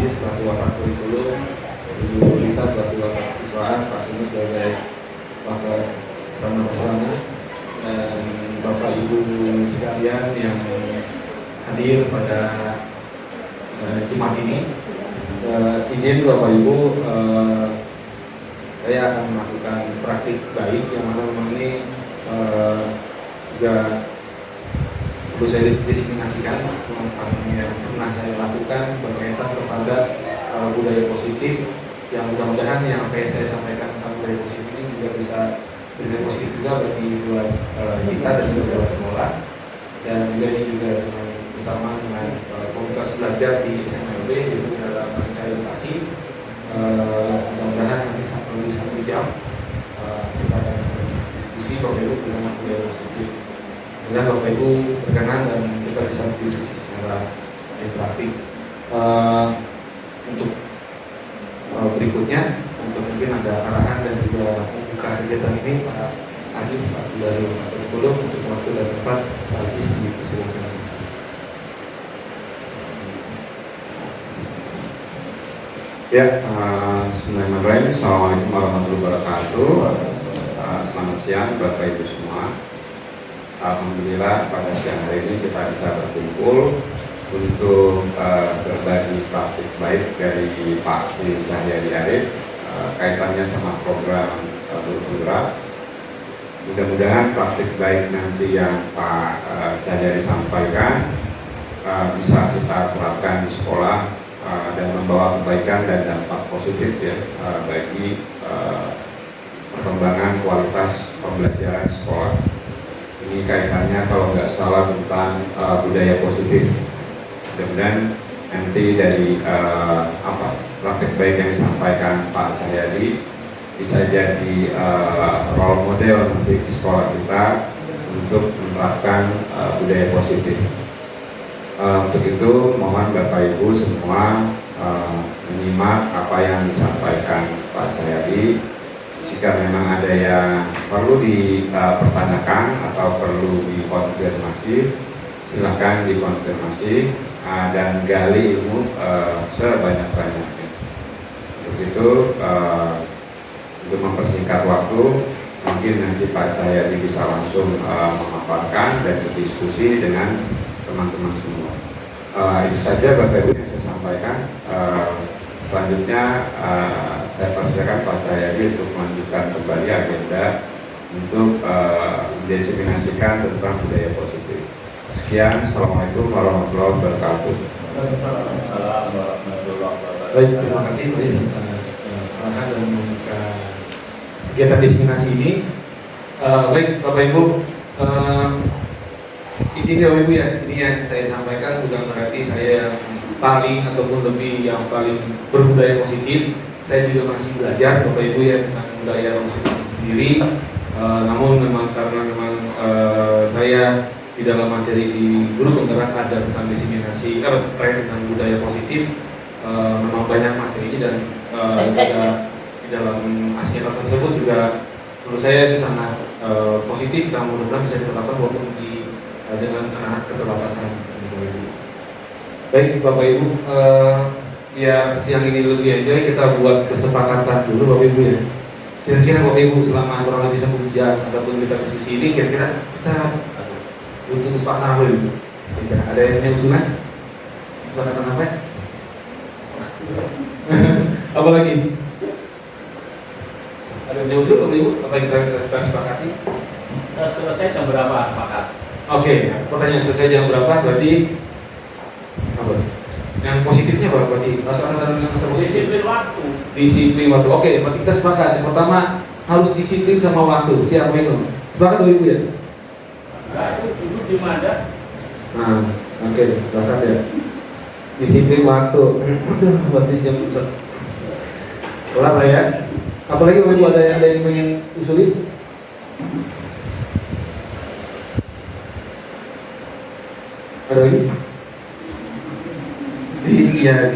selaku Wapak Kurikulum, Ibu Lita selaku Wapak Siswaan, Pak Sunu sebagai Wapak Sarana, dan Bapak Ibu sekalian yang hadir pada Jumat ini. Izin Bapak Ibu, saya akan melakukan praktik baik yang mana memang ini juga perlu saya diseminasikan tentang yang pernah saya lakukan berkaitan kepada budaya positif, yang mudah-mudahan yang apa yang saya sampaikan tentang budaya positif ini juga bisa berdampak positif juga bagi buat kita dan juga buat sekolah, dan juga ini juga bersama dengan komunitas belajar di SMLB yaitu dalam Pencari Edukasi. Mudah-mudahan nanti sampai 1 jam kita akan diskusi Bapak Ibu tentang budaya positif. Mudah Bapak Ibu berkenan dan kita bisa diskusi secara interaktif. Untuk berikutnya, untuk mungkin ada arahan dan juga membuka kegiatan ini, Pak Agis dari Kurikulum untuk waktu dan tempat, Pak Agis dipersilakan. Ya, Bismillahirrahmanirrahim. Assalamualaikum warahmatullahi wabarakatuh. Selamat siang Bapak Ibu semua. Alhamdulillah pada siang hari ini kita bisa berkumpul untuk berbagi praktik baik dari Pak Cahyadi Arif kaitannya sama program Guru Penggerak. Mudah-mudahan praktik baik nanti yang Pak Cahyadi sampaikan bisa kita terapkan di sekolah dan membawa kebaikan dan dampak positif ya bagi perkembangan kualitas pembelajaran sekolah. Ini kaitannya kalau nggak salah tentang budaya positif. Mudah-mudahan nanti dari praktek baik yang disampaikan Pak Cahyadi bisa jadi role model nanti di sekolah kita untuk menerapkan budaya positif. Untuk itu mohon Bapak Ibu semua menyimak apa yang disampaikan Pak Cahyadi. Jika memang ada yang perlu dipertanyakan atau perlu dikonfirmasi, silakan dikonfirmasi dan gali ilmu sebanyak-banyaknya. Untuk itu, untuk mempersingkat waktu, mungkin nanti Pak Cahyadi bisa langsung memaparkan dan berdiskusi dengan teman-teman semua. Itu saja Bapak Ibu yang saya sampaikan. Selanjutnya saya persilakan Pak Cahyadi untuk melanjutkan kembali agenda untuk mendiseminasikan tentang budaya positif. Sekian, Assalamualaikum warahmatullahi wabarakatuh. Baik, terima kasih atas arahan dan membuka kegiatan diseminasi ini. Baik Bapak Ibu, izin ya Bapak Ibu ya, ini yang saya sampaikan bukan berarti saya yang paling ataupun lebih yang paling berbudaya positif. Saya juga masih belajar Bapak Ibu ya tentang budaya positif sendiri. Namun memang karena memang saya di dalam materi di Guru Penggerak ada tentang diseminasi terkait tentang budaya positif, memang banyak materinya dan juga di dalam aspek tersebut juga menurut saya itu sangat positif dan mudah-mudahan bisa diterapkan walaupun dengan anak keterbatasan. Baik Bapak Ibu, ya siang ini lebih enjoy kita buat kesepakatan dulu Bapak Ibu ya. Kira-kira Bapak Ibu selama kurang lebih 1 jam ataupun kita diskusi ini kira-kira kita butuh kesepakatan apa Ibu? Kira-kira ada yang punya usulan? Kesepakatan apa? Apa lagi? Ada yang punya usul Bapak Ibu? Apa yang kita sepakati? Selesai jam berapa Pak? Oke, pertanyaan selesai jam berapa berarti apa? Yang positifnya apa berarti? Masalah yang terpositif? Disiplin waktu. Disiplin waktu. Oke, berarti kita sepakat. Yang pertama harus disiplin sama waktu. Siapa itu? Sepakat Ibu ya? Nah, itu dulu di mana? Nah, oke, sepakat ya. Disiplin waktu. Udah, berarti jam kelar lah ya. Apalagi Bapak Ibu ada yang ingin usulin? Ada lagi? Disiplin ya.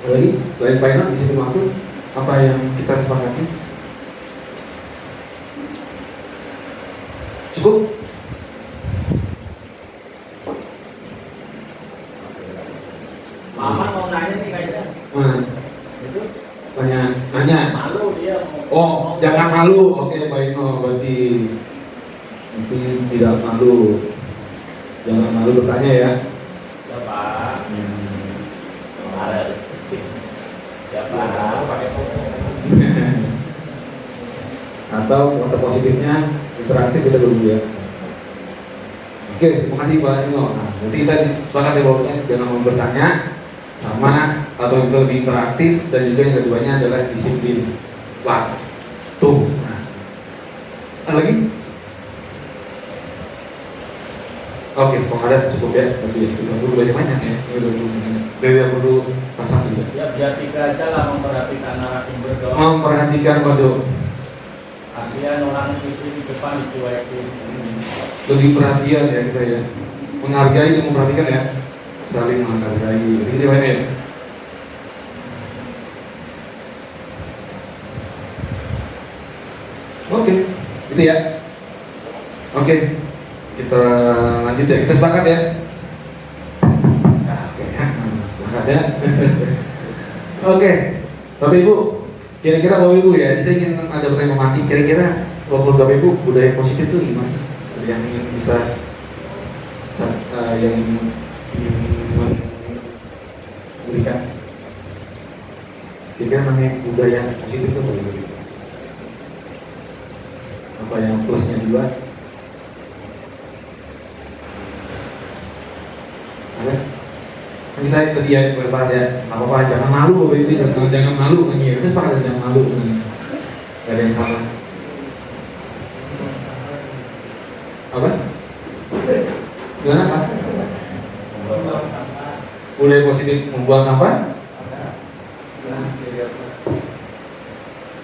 Ada lagi? Selain final, disiplin waktu, apa yang kita sepakati? Cukup? Nah, Itu nanya. malu dia Oh, jangan malu. Oke, baik, no, berarti itu tidak malu. Jangan malu bertanya ya. Ya Pak. Kemarin. Ya Pak. Atau kata positifnya interaktif kita dulu ya. Oke, terima kasih Pak Nino. Nah, nanti kita sepakat ya bahwa jangan mau bertanya sama atau itu lebih interaktif, dan juga yang keduanya adalah disiplin waktu. Nah, ada lagi? Oke, kalau ada cukup ya. Berarti kita perlu banyak ya. Ini udah perlu pasang juga. Ya biar tiga aja lah memperhatikan narasumber doang. Memperhatikan kode. Kasihan orang istri di depan dicuekin. Lebih perhatian ya kita ya, menghargai dan memperhatikan ya, saling menghargai. Ini gimana ya? Oke, itu ya. Oke, kita lanjut ya. Kita sepakat ya. Oke ya, sepakat ya. Oke, Bapak Ibu, kira-kira Bapak Ibu ya, saya ingin ada pertanyaan mati. Kira-kira Bapak Ibu budaya positif itu gimana? Yang ingin bisa yang ingin memberikan kira-kira namanya budaya positif itu apa yang plusnya juga ada kan kita tadi ya sepakat ya, apa-apa jangan malu Bapak Ibu, jangan malu kan ya, kita sepakat jangan malu kan, gak ada yang salah. Apa? Gimana Pak? Budaya positif membuang sampah?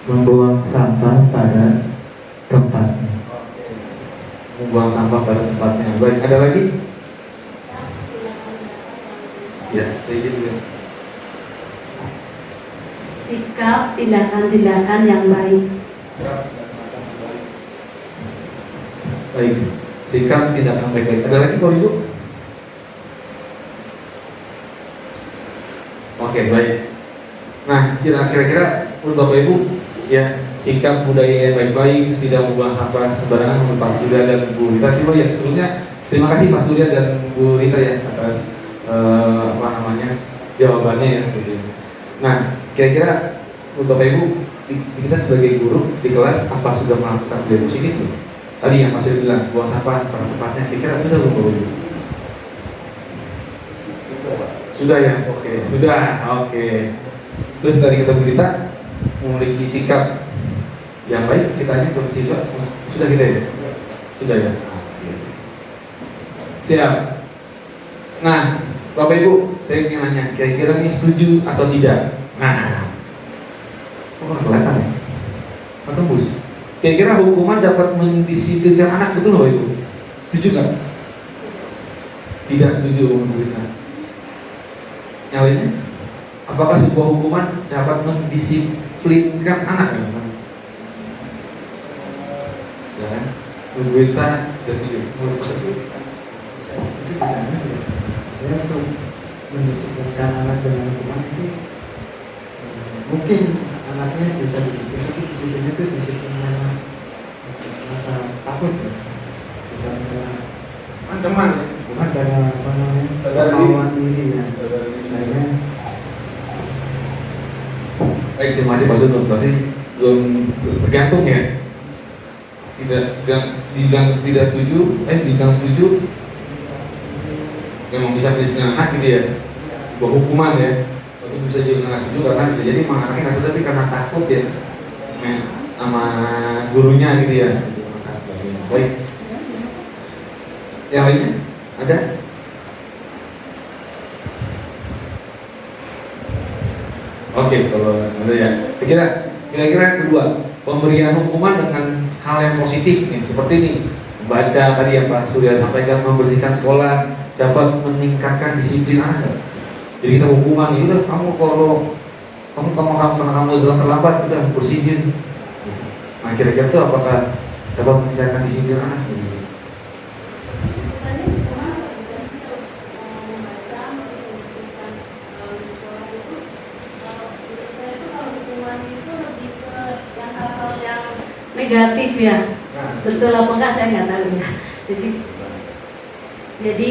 Membuang sampah pada tempatnya. Membuang sampah pada tempatnya. Baik, ada lagi? Ya, saya juga. Sikap tindakan-tindakan yang baik. Baik, sikap tindakan baik-baik. Ada lagi Bapak Ibu? Oke, baik. Nah, kira-kira menurut Bapak Ibu ya, sikap budaya yang baik-baik, tidak membuang sampah sembarangan menurut Pak Surya dan Bu Rita. Coba ya, sebelumnya terima kasih Pak Surya dan Bu Rita ya atas jawabannya ya. Nah, kira-kira menurut Bapak Ibu, kita sebagai guru di kelas apa sudah melakukan budaya positif? Tadi yang masih bilang buang sampah pada tempatnya, kira-kira sudah belum Bapak Ibu? Sudah ya, oke, sudah, oke. Terus tadi kita berita memiliki sikap yang baik, kita tanya ke siswa, sudah kita ya? Sudah ya? Siap. Nah, Bapak Ibu, saya ingin nanya, kira-kira ini setuju atau tidak? Nah, kok kelihatan ya? Atau bus? Kira-kira hukuman dapat mendisiplinkan anak, betul Bapak Ibu? Setuju nggak? Tidak setuju pemerintah. Yang lainnya, apakah sebuah hukuman dapat mendisiplinkan anak? Silakan. Pemerintah tidak setuju. Saya untuk mendisiplinkan anak dengan hukuman itu mungkin anaknya bisa disiplin, tapi disiplinnya itu disiplinnya rasa takut ya, bukan karena Ancaman ya? bukan karena apa namanya Sadar diri. kemauan diri ya. Akhirnya Baik, terima kasih Pak Sudut. Berarti belum tergantung ya. Dibilang tidak setuju, dibilang setuju, memang bisa disiplin anak gitu ya. Buat hukuman ya. Itu bisa jadi nggak setuju karena bisa jadi emang anaknya nggak setuju tapi karena takut ya sama gurunya gitu ya. Baik. Yang lainnya ada? Oke, kalau ada ya. Kira-kira yang kedua, pemberian hukuman dengan hal yang positif nih, seperti ini. Membaca tadi yang Pak Surya sampaikan, membersihkan sekolah dapat meningkatkan disiplin anak. Jadi kita hukuman, ya udah kamu kalau kamu dalam terlambat udah bersihin. Nah, kira-kira itu apakah dapat meningkatkan disiplin anak? negatif ya. Betul apa enggak saya nggak tahu ya. Jadi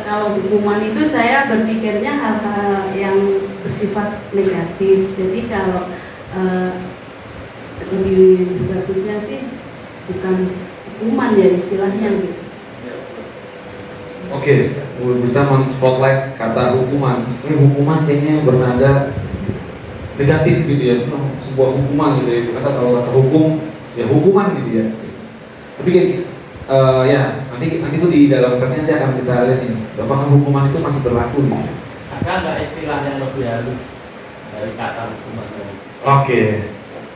kalau hukuman itu saya berpikirnya hal-hal yang bersifat negatif. Jadi kalau lebih bagusnya sih bukan hukuman ya istilahnya gitu. Oke, kita men-spotlight kata hukuman. Ini hukuman kayaknya bernada negatif gitu ya, sebuah hukuman gitu ya. Kata kalau kata hukum, ya hukuman gitu ya. Tapi kayak ya nanti itu di dalam startnya nanti akan kita lihat ini. Apakah hukuman itu masih berlaku gitu? Ada nggak istilah yang lebih halus dari kata hukuman tadi? Oke,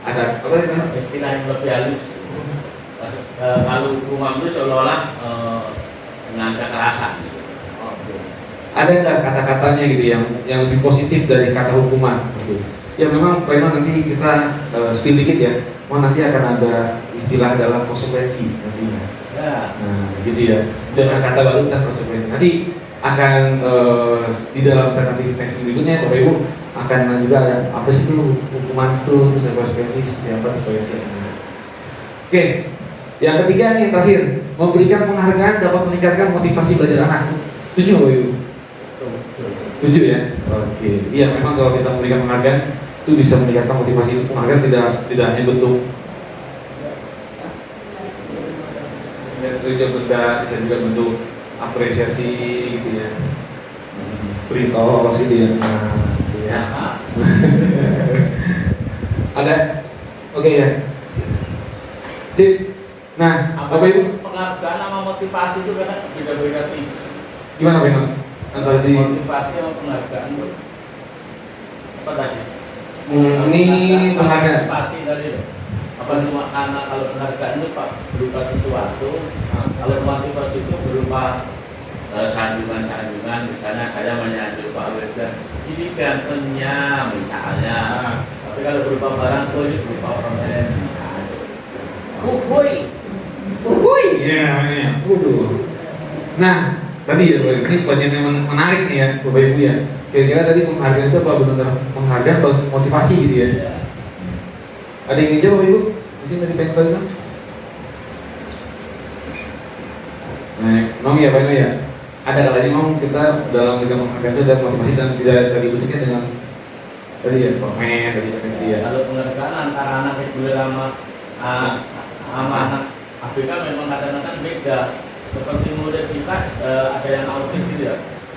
ada apa itu? Istilah yang lebih halus. Kalau hukuman itu seolah-olah dengan kekerasan. Ada nggak kata-katanya gitu yang lebih positif dari kata hukuman? Ya memang nanti kita spill dikit ya. Nanti akan ada istilah adalah konsekuensi nantinya. Ya. Nah, gitu ya. Dengan kata barusan konsekuensi. Nanti akan di dalam nanti next berikutnya Bapak Ibu akan juga ada apa sih itu hukuman itu terus konsekuensi seperti apa sebagainya. Oke. Yang ketiga nih yang terakhir, memberikan penghargaan dapat meningkatkan motivasi belajar anak. Setuju Bapak Ibu? Setuju ya? Oke. Iya memang kalau kita memberikan penghargaan itu bisa meningkatkan motivasi. Penghargaan tidak hanya bentuk benda, bisa juga bentuk apresiasi gitu ya. Beritahu sih dia. Nah, ya. Ada? Oke ya. Sip. Nah, Bapak Ibu, Penghargaan sama motivasi itu kan beda-beda nih. gimana Pak? Antara si Motivasi sama penghargaan itu apa tadi? ini penghargaan. Motivasi tadi loh. Apa cuma karena kalau penghargaan itu Pak berupa sesuatu, kalau motivasi itu berupa sanjungan-sanjungan, misalnya saya menyanjung Pak Wildan, ini gantengnya misalnya. Tapi kalau berupa barang itu ini berupa orang lain. Wuih, ya. Waduh. Nah, tadi ya, ini banyak yang menarik nih ya, Bapak Ibu ya. Kira-kira tadi penghargaan itu apa benar penghargaan atau motivasi gitu ya? Ada yang ingin jawab Bapak Ibu? Mungkin dari pengen tahu kan? Nah, Nong ya Pak Ino ya. Ada kalanya Nong kita dalam bidang penghargaan itu ada motivasi dan tidak tadi bentuknya dengan tadi ya komen tadi seperti ya. Kalau penghargaan antara anak reguler sama anak ABK memang kadang-kadang beda. Seperti murid kita ada yang autis gitu ya,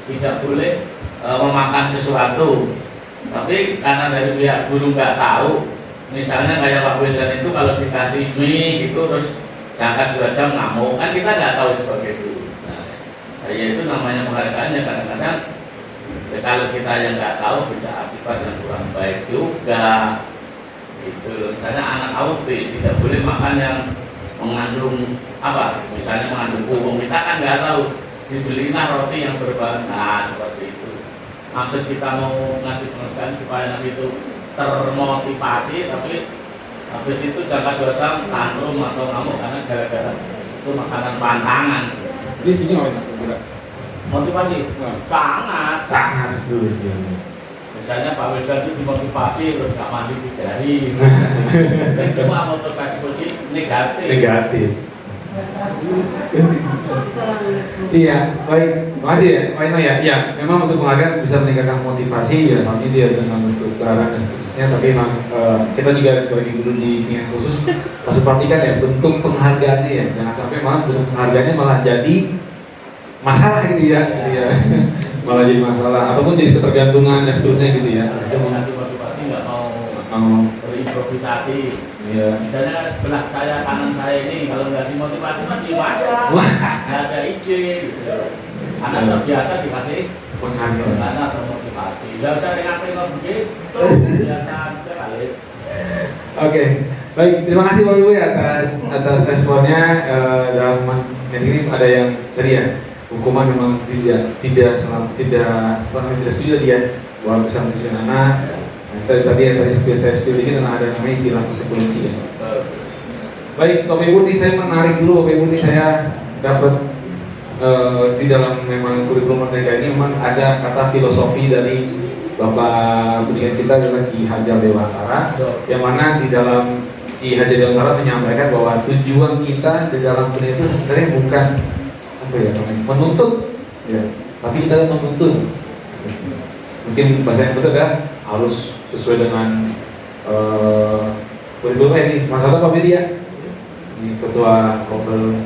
tidak boleh memakan sesuatu. Tapi karena dari pihak guru nggak tahu, misalnya kayak Pak Wildan itu kalau dikasih mie gitu terus jangka 2 jam ngamuk, kan kita nggak tahu seperti itu. Nah, ya itu namanya penghargaannya kadang-kadang. Ya, kalau kita yang nggak tahu bisa akibat yang kurang baik juga. Itu misalnya anak autis tidak boleh makan yang mengandung apa, misalnya mengandung bubuk, kita kan nggak tahu, dibelilah roti yang berbahan, nah seperti itu. Maksud kita mau ngasih penghargaan supaya nanti itu termotivasi, tapi habis itu jangka 2 jam tantrum atau ngamuk karena gara-gara itu makanan pantangan. Jadi setuju nggak? Motivasi sangat setuju. misalnya Pak Wildan itu dimotivasi terus nggak mandi 3 hari. Itu mah motivasi negatif. Iya, baik. Makasih ya, Pak Ino ya. Iya, memang untuk penghargaan bisa meningkatkan motivasi ya, tapi dia dengan bentuk penghargaan dan seterusnya. Tapi memang kita juga sebagai guru di bimbingan khusus harus perhatikan ya bentuk penghargaannya ya. Jangan sampai malah bentuk penghargaannya malah jadi masalah gitu ya. Malah jadi masalah ataupun jadi ketergantungan dan seterusnya gitu ya. Ada mengasih motivasi nggak mau berimprovisasi. Iya. Misalnya sebelah saya kanan saya ini kalau nggak dimotivasi kan di aja, nggak ada ide gitu. Anak terbiasa dikasih penghargaan atau motivasi. Nggak usah dengan begitu, biasa aja kali. Oke, baik. Terima kasih Bapak Ibu ya atas responnya. Dalam yang ini ada yang tadi ya, hukuman memang tidak setuju dia bahwa bisa menyusun anak. Tadi yang saya setuju ada namanya istilah konsekuensi ya. Baik, Bapak Ibu nih saya menarik dulu Bapak Ibu nih saya dapat di dalam memang kurikulum mereka ini memang ada kata filosofi dari Bapak pendidikan kita adalah Ki Hajar Dewantara, yang mana di dalam Ki Hajar Dewantara menyampaikan bahwa tujuan kita di dalam kuliah itu sebenarnya bukan apa ya namanya, menuntut, ya, tapi kita menuntun. Mungkin bahasa yang betul kan harus sesuai dengan kurikulum ini. Masalah Pak Media, ini ketua Kopel.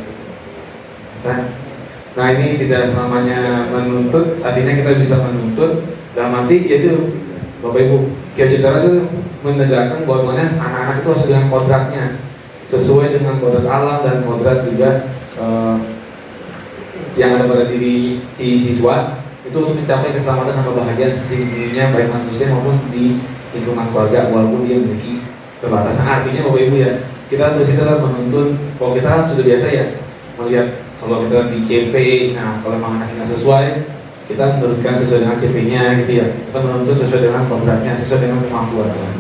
Nah ini tidak selamanya menuntut, artinya kita bisa menuntut dalam arti yaitu Bapak Ibu, Ki Hajar Dewantara itu menegakkan bahwasanya anak-anak itu harus dengan kodratnya, sesuai dengan kodrat alam dan kodrat juga yang ada pada diri si siswa itu untuk mencapai keselamatan dan kebahagiaan setinggi-tingginya baik manusia maupun di lingkungan keluarga walaupun dia memiliki keterbatasan. Artinya Bapak Ibu ya, kita terus adalah menuntun. Kalau kita kan sudah biasa ya melihat kalau kita di CP, nah kalau memang anaknya sesuai, kita menurunkan sesuai dengan CP-nya gitu ya. Kita menuntut sesuai dengan kodratnya, sesuai dengan kemampuannya.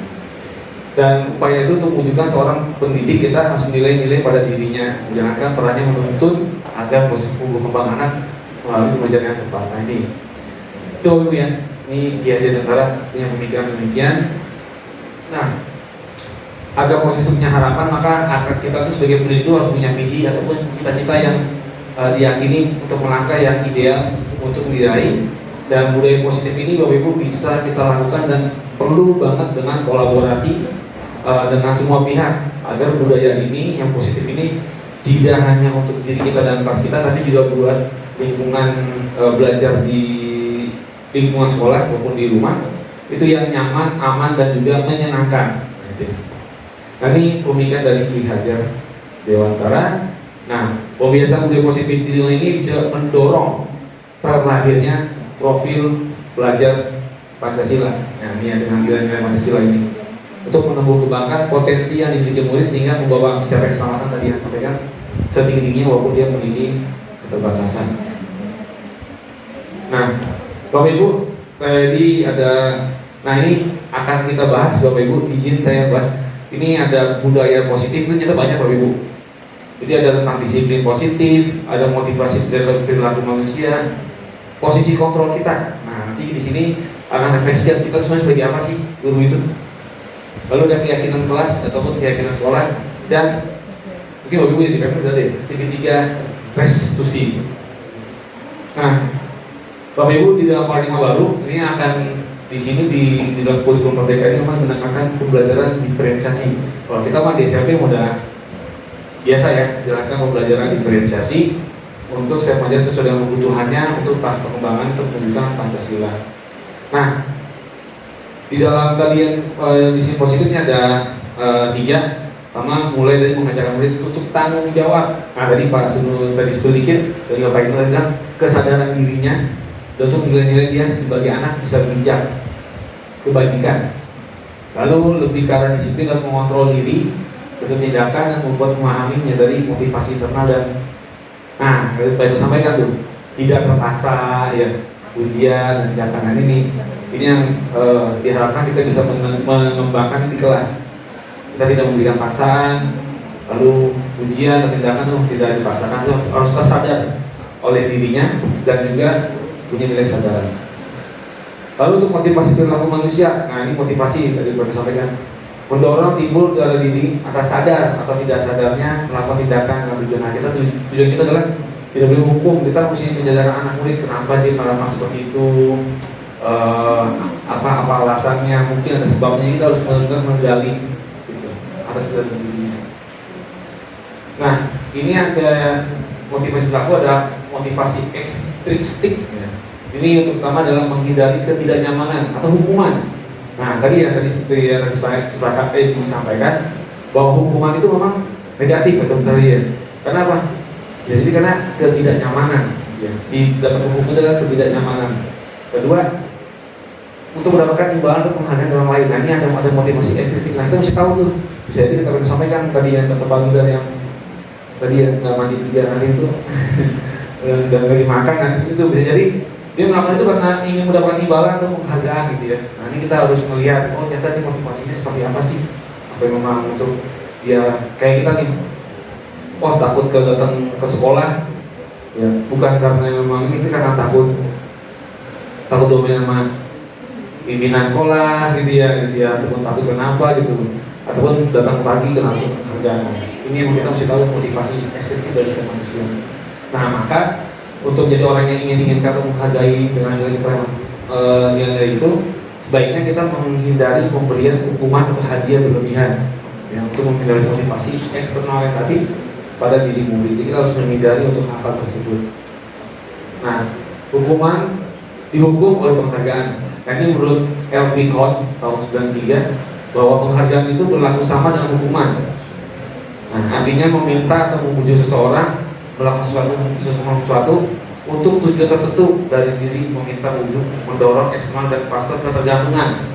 Dan upaya itu untuk menunjukkan seorang pendidik kita harus nilai-nilai pada dirinya, menjalankan perannya menuntun agar proses tumbuh kembang anak melalui pengajaran yang tepat. Nah ini, itu ya, ini Ki Hajar Dewantara punya pemikiran demikian. Nah, agar proses itu punya harapan, maka agar kita itu sebagai pendidik itu harus punya visi ataupun cita-cita yang diyakini untuk melangkah yang ideal untuk diraih. Dan budaya positif ini Bapak Ibu bisa kita lakukan dan perlu banget dengan kolaborasi dengan semua pihak agar budaya ini yang positif ini tidak hanya untuk diri kita dan kelas kita, tapi juga buat lingkungan belajar di lingkungan sekolah maupun di rumah itu yang nyaman, aman dan juga menyenangkan. Nah ini pemikiran dari Ki Hajar Dewantara. Nah, pembiasaan budaya positif ini bisa mendorong terlahirnya profil belajar Pancasila. Nah, ini yang dengan nilai-nilai Pancasila ini untuk menumbuh kembangkan potensi yang dimiliki murid sehingga membawa mencapai keselamatan tadi yang sampaikan setinggi-tingginya walaupun dia memiliki keterbatasan. Nah, Bapak Ibu, tadi ada, nah ini akan kita bahas Bapak Ibu, izin saya bahas. Ini ada budaya positif, itu ternyata banyak Bapak Ibu. Jadi ada tentang disiplin positif, ada motivasi dari perilaku manusia, posisi kontrol kita. Nah, nanti di sini akan refleksikan kita semua sebagai apa sih guru itu. Lalu ada keyakinan kelas ataupun keyakinan sekolah dan mungkin Bapak Ibu di PPM sudah ada segitiga restitusi. Nah, Bapak Ibu di dalam paradigma baru ini akan di sini di dalam kurikulum Merdeka ini memang menekankan pembelajaran diferensiasi. Kalau kita mah di SMP udah biasa ya jalankan pembelajaran diferensiasi untuk saya mengajar sesuai dengan kebutuhannya untuk tahap pengembangan untuk menunjukkan Pancasila. Nah, di dalam tadi yang di sini positifnya ada 3. Pertama, mulai dari mengajarkan murid untuk tanggung jawab. Nah, tadi Pak Sunu tadi sedikit dari Bapak Ibu bilang kesadaran dirinya dan untuk nilai-nilai dia sebagai anak bisa bijak, kebajikan. Lalu lebih ke arah disiplin dan mengontrol diri, bentuk tindakan yang membuat memahaminya dari motivasi internal dan nah, Pak Ibu sampaikan tuh tidak terpaksa ya ujian dan tindakan ini yang diharapkan kita bisa mengembangkan di kelas. Kita tidak memberikan paksaan, lalu ujian dan tindakan tuh tidak dipaksakan, tuh harus tersadar oleh dirinya dan juga punya nilai sadaran. Lalu untuk motivasi perilaku manusia, nah ini motivasi tadi Bapak sampaikan, mendorong timbul dari diri atas sadar atau tidak sadarnya melakukan tindakan dengan tujuan kita. Tujuan kita adalah tidak boleh hukum, kita mesti menjadarkan anak murid kenapa dia melakukan seperti itu, apa alasannya, mungkin ada sebabnya, kita harus benar-benar menggali gitu, atas sadar dirinya. Nah, ini ada motivasi perilaku, ada motivasi ekstrinsik. Ini untuk pertama adalah menghindari ketidaknyamanan atau hukuman. Nah, tadi seperti yang sepakat disampaikan bahwa hukuman itu memang negatif atau betul ya. Karena apa? Jadi karena ketidaknyamanan. Ya. Si dapat hukum itu adalah ketidaknyamanan. Kedua, untuk mendapatkan imbalan untuk menghargai orang lain. Nah, ini ada motivasi ekstrinsik. Nah, kita mesti tahu tuh. Bisa jadi kita sampaikan tadi yang contoh Pak Ludan yang tadi yang nggak mandi 3 hari itu dan nggak dimakan. Nah, itu bisa jadi dia melakukan itu karena ingin mendapatkan imbalan atau penghargaan gitu ya. Nah, ini kita harus melihat, oh ternyata ini motivasinya seperti apa sih? Apa yang memang untuk dia kayak kita nih, oh takut datang ke sekolah, ya bukan karena memang ini karena takut domain sama pimpinan sekolah gitu ya, ataupun takut kenapa gitu. ataupun datang pagi ke langsung penghargaan. Ini yang kita mesti tahu motivasi estetik dari setiap manusia. Nah, maka untuk jadi orang yang ingin kita menghargai dengan nilai itu, sebaiknya kita menghindari pemberian hukuman atau hadiah berlebihan, ya, untuk menghindari motivasi eksternal yang tadi pada diri murid. Jadi kita harus menghindari untuk hal tersebut. Nah, hukuman dihukum oleh penghargaan. Nah, ini menurut L.V. Conn tahun 93 bahwa penghargaan itu berlaku sama dengan hukuman. Nah, artinya meminta atau memuji seseorang melakukan sesuatu untuk tujuan tertentu dari diri, meminta, untuk mendorong eksternal dan faktor ketergantungan.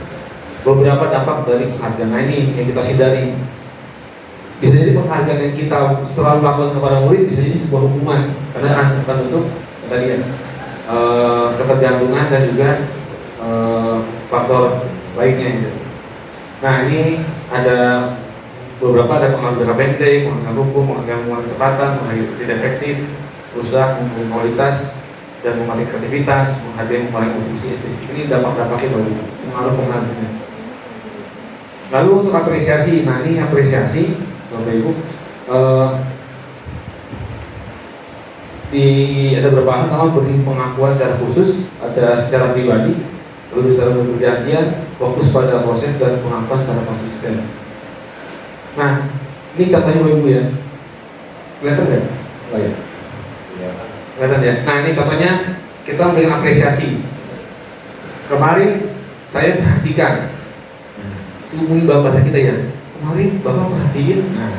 Beberapa dampak dari penghargaan. Nah, ini yang kita hindari. Bisa jadi penghargaan yang kita selalu lakukan kepada murid bisa jadi sebuah hukuman karena akan untuk tadi ya, ketergantungan dan juga faktor lainnya. Gitu. Nah, ini ada beberapa, ada penghargaan jangka pendek, penghargaan hukum, penghargaan kecepatan, penghargaan tidak efektif, rusak, membunuh kualitas, dan mematikan kreativitas, menghargai mengurangi motivasi estetik. Ini dampak-dampaknya bagi pengaruh penghargaan. Lalu untuk apresiasi, nah ini apresiasi, Bapak Ibu, ada beberapa hal. Pertama, beri pengakuan secara khusus, ada secara pribadi, lalu secara bergantian, fokus pada proses dan pengakuan secara konsisten. Nah, ini contohnya Bapak Ibu ya, kelihatan nggak? Oh ya, kelihatan ya. Nah, ini contohnya kita memberikan apresiasi. Kemarin saya perhatikan, itu mungkin bahasa kita ya. Kemarin Bapak perhatiin. Nah,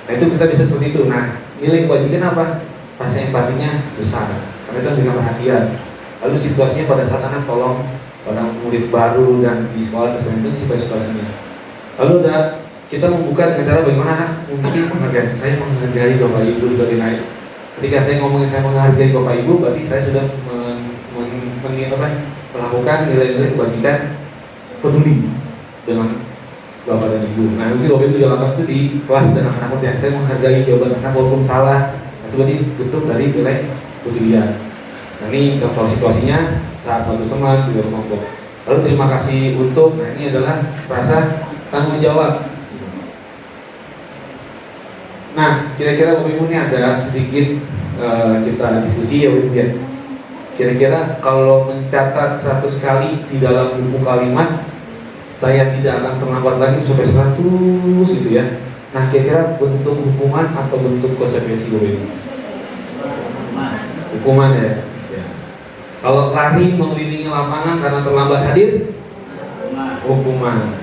itu kita bisa seperti itu. Nah, nilai kewajiban apa? Rasa empatinya besar, karena kita memberikan perhatian. Lalu situasinya pada saat anak tolong pada murid baru dan di sekolah tersebut itu situasinya. Lalu kita membuka dengan cara bagaimana anak mungkin menghargai. Saya menghargai Bapak Ibu sebagai naik. Ketika saya ngomongin saya menghargai Bapak Ibu, berarti saya sudah melakukan nilai-nilai kewajiban peduli dengan Bapak dan Ibu. Nah, nanti Bapak Ibu jalankan itu di kelas dan anak-anak yang saya menghargai jawaban anak walaupun salah. Itu berarti bentuk dari nilai kepedulian. Nah, ini contoh situasinya saat bantu teman juga kelompok. Lalu terima kasih untuk. Nah, ini adalah rasa tanggung jawab. Nah, kira-kira Bapak Ibu ini ada sedikit kita diskusi ya Bapak Ibu ya. Kira-kira kalau mencatat 100 kali di dalam buku kalimat, saya tidak akan terlambat lagi sampai 100 gitu ya. Nah, kira-kira bentuk hukuman atau bentuk konsekuensi Bapak Ibu? Hukuman ya. Kalau lari mengelilingi lapangan karena terlambat hadir, hukuman.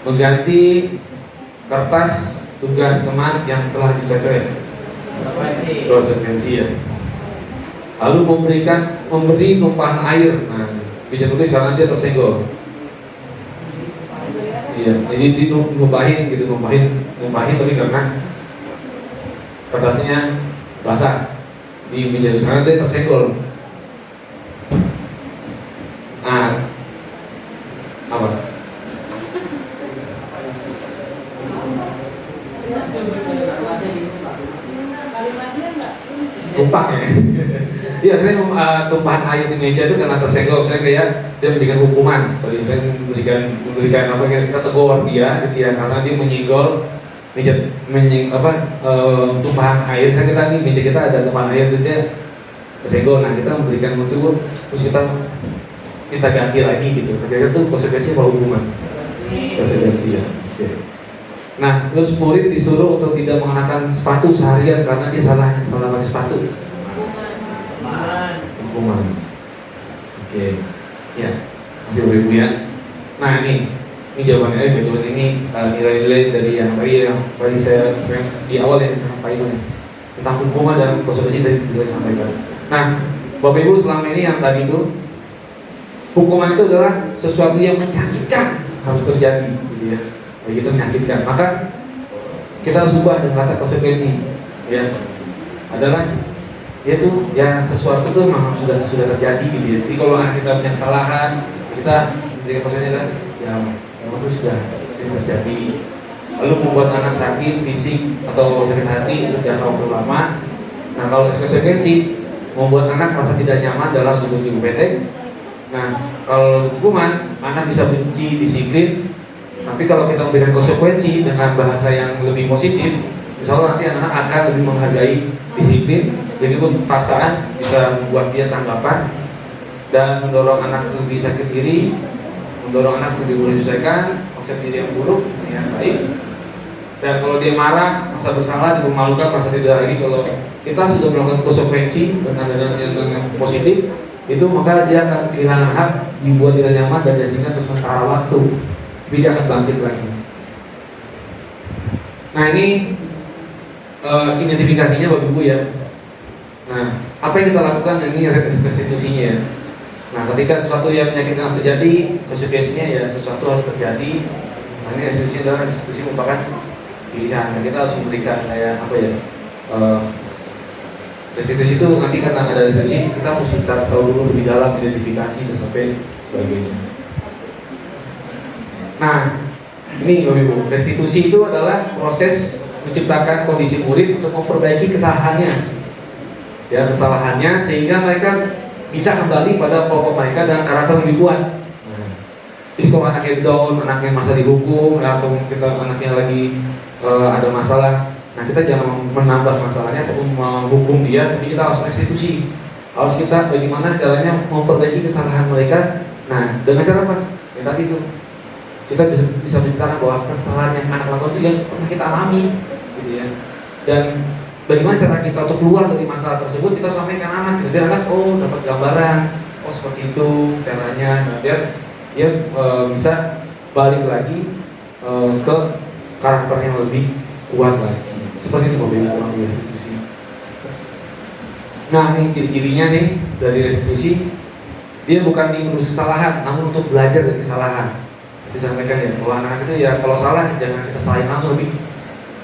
Mengganti kertas tugas teman yang telah dicoret, konsekuensi ya. Lalu memberi tumpahan air. Nah, bisa tulis karena dia tersenggol. Iya, jadi numpahin gitu, numpahin tapi karena kertasnya basah di meja karena dia tersenggol. Nah, apa? Tumpah ya. Iya, saya tumpahan air di meja itu karena tersenggol. Saya kayak dia memberikan hukuman. Kalau saya memberikan apa? Kita tegur dia, gitu ya, karena dia menyinggol tumpahan air. Saya kita nih meja kita ada tumpahan air itu dia tersenggol. Nah, kita memberikan itu, terus kita ganti lagi gitu. Kira-kira itu konsekuensi apa hukuman? Konsekuensi ya. Oke. Nah, terus murid disuruh untuk tidak mengenakan sepatu seharian karena dia salah pakai sepatu. Hukuman. Oke. Ya, masih Bapak Ibu ya. Nah, ini jawabannya. Jawaban ini nilai-nilai dari yang tadi saya di awal ya Pak Ibu tentang hukuman dan konsekuensi dari yang sampaikan. Nah, Bapak Ibu selama ini yang tadi itu hukuman itu adalah sesuatu yang menyakitkan harus terjadi, gitu ya. Begitu menyakitkan, maka kita harus ubah dengan kata konsekuensi, ya. Adalah yaitu ya sesuatu itu memang sudah terjadi, gitu ya. Jadi kalau kita punya kesalahan, kita memberikan konsekuensi adalah ya memang itu sudah terjadi. Lalu membuat anak sakit fisik atau sakit hati untuk jangka waktu lama. Nah, kalau konsekuensi membuat anak merasa tidak nyaman dalam tubuh pendek. Nah, kalau hukuman, anak bisa benci, disiplin, Tapi kalau kita memberikan konsekuensi dengan bahasa yang lebih positif, insya Allah nanti anak-anak akan lebih menghargai disiplin. Jadi pun paksaan bisa membuat dia tanggapan dan mendorong anak lebih sakit diri, mendorong anak lebih menyelesaikan konsep diri yang buruk, yang baik. Dan kalau dia marah, merasa bersalah, memalukan, merasa tidak lagi, kalau kita sudah melakukan konsekuensi dengan positif, itu maka dia akan kehilangan hak, dibuat tidak nyaman dan diasingkan terus sementara waktu, tapi dia akan bangkit lagi. Nah ini identifikasinya Bapak Ibu ya. Nah apa yang kita lakukan ini restitusinya ya. Nah ketika sesuatu yang menyakitkan terjadi, konsekuensinya ya sesuatu harus terjadi. Nah ini restitusi adalah restitusi merupakan pilihan. Nah, kita harus memberikan kayak apa ya? Restitusi itu nanti karena ada restitusi kita mesti tahu dulu lebih dalam identifikasi dan sampai sebagainya. Nah ini Bapak Ibu, restitusi itu adalah proses menciptakan kondisi murid untuk memperbaiki kesalahannya. Ya kesalahannya sehingga mereka bisa kembali pada pokok mereka dan karakter lebih kuat. Jadi kalau anaknya down, anaknya masa dihukum, atau kita anaknya lagi ada masalah, nah kita jangan menambah masalahnya ataupun menghukum dia, tapi kita harus restitusi. Harus kita bagaimana caranya memperbaiki kesalahan mereka. Nah dengan cara apa? Ya tadi itu kita bisa menceritakan bahwa kesalahan yang anak lakukan itu yang pernah kita alami, gitu ya. Dan bagaimana cara kita untuk keluar dari masalah tersebut, kita sampaikan anak, biar anak dapat gambaran, seperti itu caranya, nah, biar dia bisa balik lagi ke karakter yang lebih kuat lagi. Seperti itu mobil orang restitusi. Nah ini ciri-cirinya nih dari restitusi, dia bukan menuduh kesalahan, namun untuk belajar dari kesalahan. Disampaikan ya, bahwa anak itu ya kalau salah jangan kita salahin langsung, tapi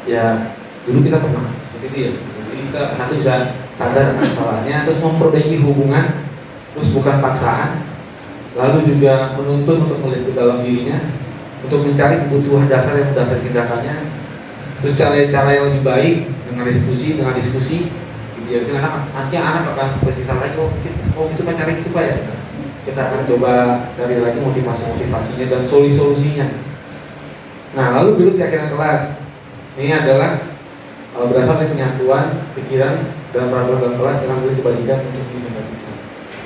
ya dulu kita pernah seperti itu ya. Jadi kita nanti bisa sadar akan kesalahannya, terus memperbaiki hubungan, terus bukan paksaan. Lalu juga menuntun untuk melihat ke dalam dirinya, untuk mencari kebutuhan dasar yang mendasari tindakannya. Terus cara-cara yang lebih baik dengan restitusi, dengan diskusi. Gitu ya, nanti anak akan bercerita lagi, itu cara itu Pak ya. Kita akan coba cari lagi motivasinya dan solusinya. Nah lalu berikut keyakinan kelas. Ini adalah berasal dari penyatuan pikiran dan peraturan dalam kelas dengan boleh dibandingkan untuk diimplementasikan.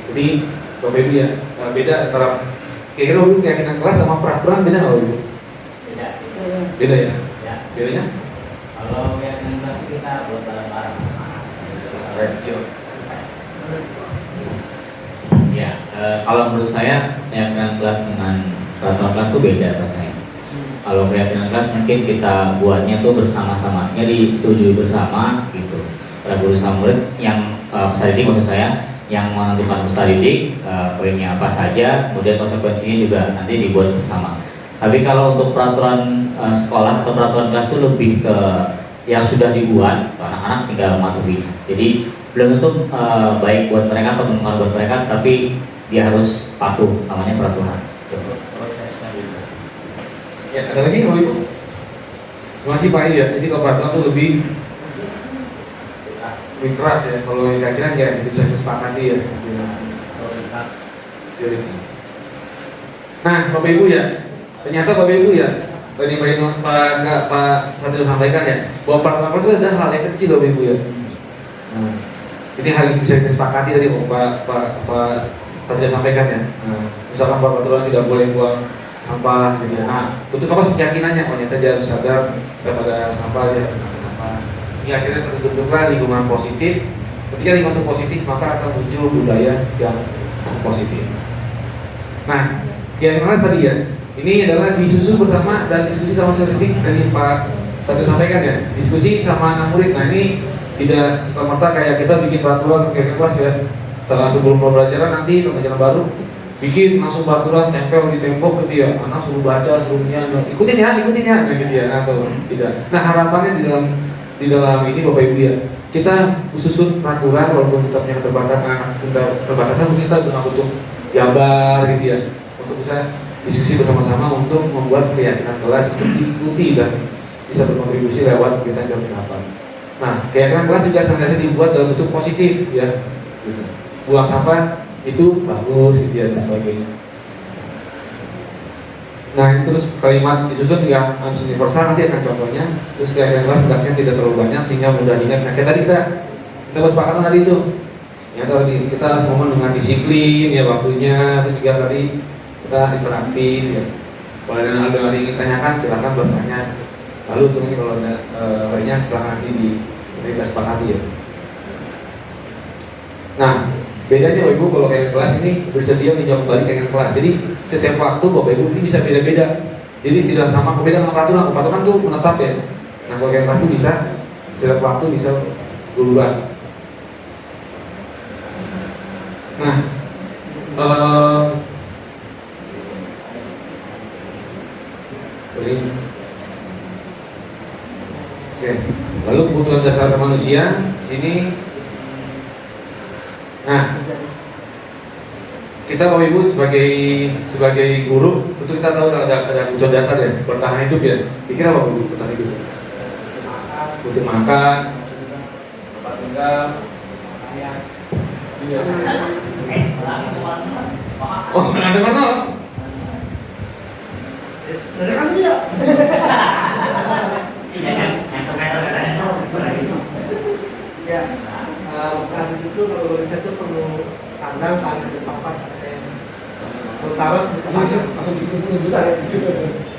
Jadi Bapak Ibu ya, beda antara kira-kira keyakinan kelas sama peraturan beda nggak Bapak Ibu? Beda. Beda ya? Ya. Bedanya? Kalau keyakinan kelas kita buat bareng-bareng. Ya, kalau menurut saya keyakinan kelas dengan peraturan kelas itu beda buat saya. Kalau keyakinan kelas mungkin kita buatnya tuh bersama-sama, jadi disetujui bersama gitu. Para guru sama murid yang peserta didik maksud saya, yang menentukan peserta didik poinnya apa saja, kemudian konsekuensinya juga nanti dibuat bersama. Tapi kalau untuk peraturan sekolah atau peraturan kelas itu lebih ke yang sudah dibuat, anak-anak tinggal mematuhinya. Jadi belum tentu baik buat mereka atau menentukan buat mereka, tapi dia harus patuh, namanya peraturan. Ya, ada lagi Bapak Ibu? Masih Pak ya, jadi kalau peraturan itu lebih keras ya, kalau keyakinan ya itu bisa disepakati ya. Nah Bapak Ibu ya, ternyata Bapak Ibu ya, tadi Pak Satrio sampaikan ya, bahwa peraturan itu adalah hal yang kecil Bapak Ibu ya. Nah, ini hal yang bisa disepakati tadi Pak Satrio sampaikan ya. Nah, misalkan peraturan tidak boleh buang sampah gitu ya. Nah, untuk apa keyakinannya? Ternyata dia harus sadar kepada sampah dia sampah. Ini akhirnya terbentuklah lingkungan positif. Ketika lingkungan positif maka akan muncul budaya yang positif. Nah, yang mana tadi ya? Ini adalah disusun bersama dan diskusi sama selidik dari Pak Satrio sampaikan ya. Diskusi sama anak murid. Nah ini tidak serta-merta kayak kita bikin peraturan kayak kelas ya. Setelah sebelum pembelajaran nanti pembelajaran baru bikin langsung peraturan tempel di tembok gitu ya, anak suruh baca, suruhnya ikutin ya nah, gitu ya, atau tidak. Nah harapannya di dalam ini Bapak Ibu ya, kita susun peraturan walaupun kita punya keterbatasan, mungkin kita juga butuh jabar gitu ya, untuk bisa diskusi bersama-sama untuk membuat keyakinan kelas untuk diikuti dan bisa berkontribusi lewat kita dan pendapat. Nah keyakinan kelas juga senantiasa dibuat dalam bentuk positif ya, gitu. Buang sampah itu bagus gitu ya, dan sebagainya. Nah, terus kalimat disusun juga harus universal, nanti akan contohnya. Terus kayak kelas hendaknya tidak terlalu banyak sehingga mudah diingat. Nah, kayak tadi kita kesepakatan tadi itu. Ya, tadi kita harus ngomong dengan disiplin ya waktunya, terus juga tadi kita interaktif ya. Kalau ada yang ingin tanyakan silakan bertanya. Lalu tunggu kalau ada lainnya silakan nanti kita sepakati ya. Nah, bedanya Bapak Ibu kalau kayak kelas ini bersedia menjawab kembali kayak kelas. Jadi setiap waktu Bapak Ibu ini bisa beda-beda. Jadi tidak sama, beda dengan peraturan. Peraturan itu menetap ya. Nah, kalau kayak kelas itu bisa setiap waktu bisa berubah. Nah, oke. Lalu kebutuhan dasar manusia sini. Nah, kita Bapak Ibu sebagai guru, tentu kita tahu ada kebutuhan dasar ya, bertahan hidup ya. Dikira apa Bu bertahan hidup? Butuh makan, tempat tinggal. Iya. Oh, ada mana? Dari kan dia. Ya, bukan itu kalau riset itu perlu tanggal tempat terutama Masuk di sini besar ya.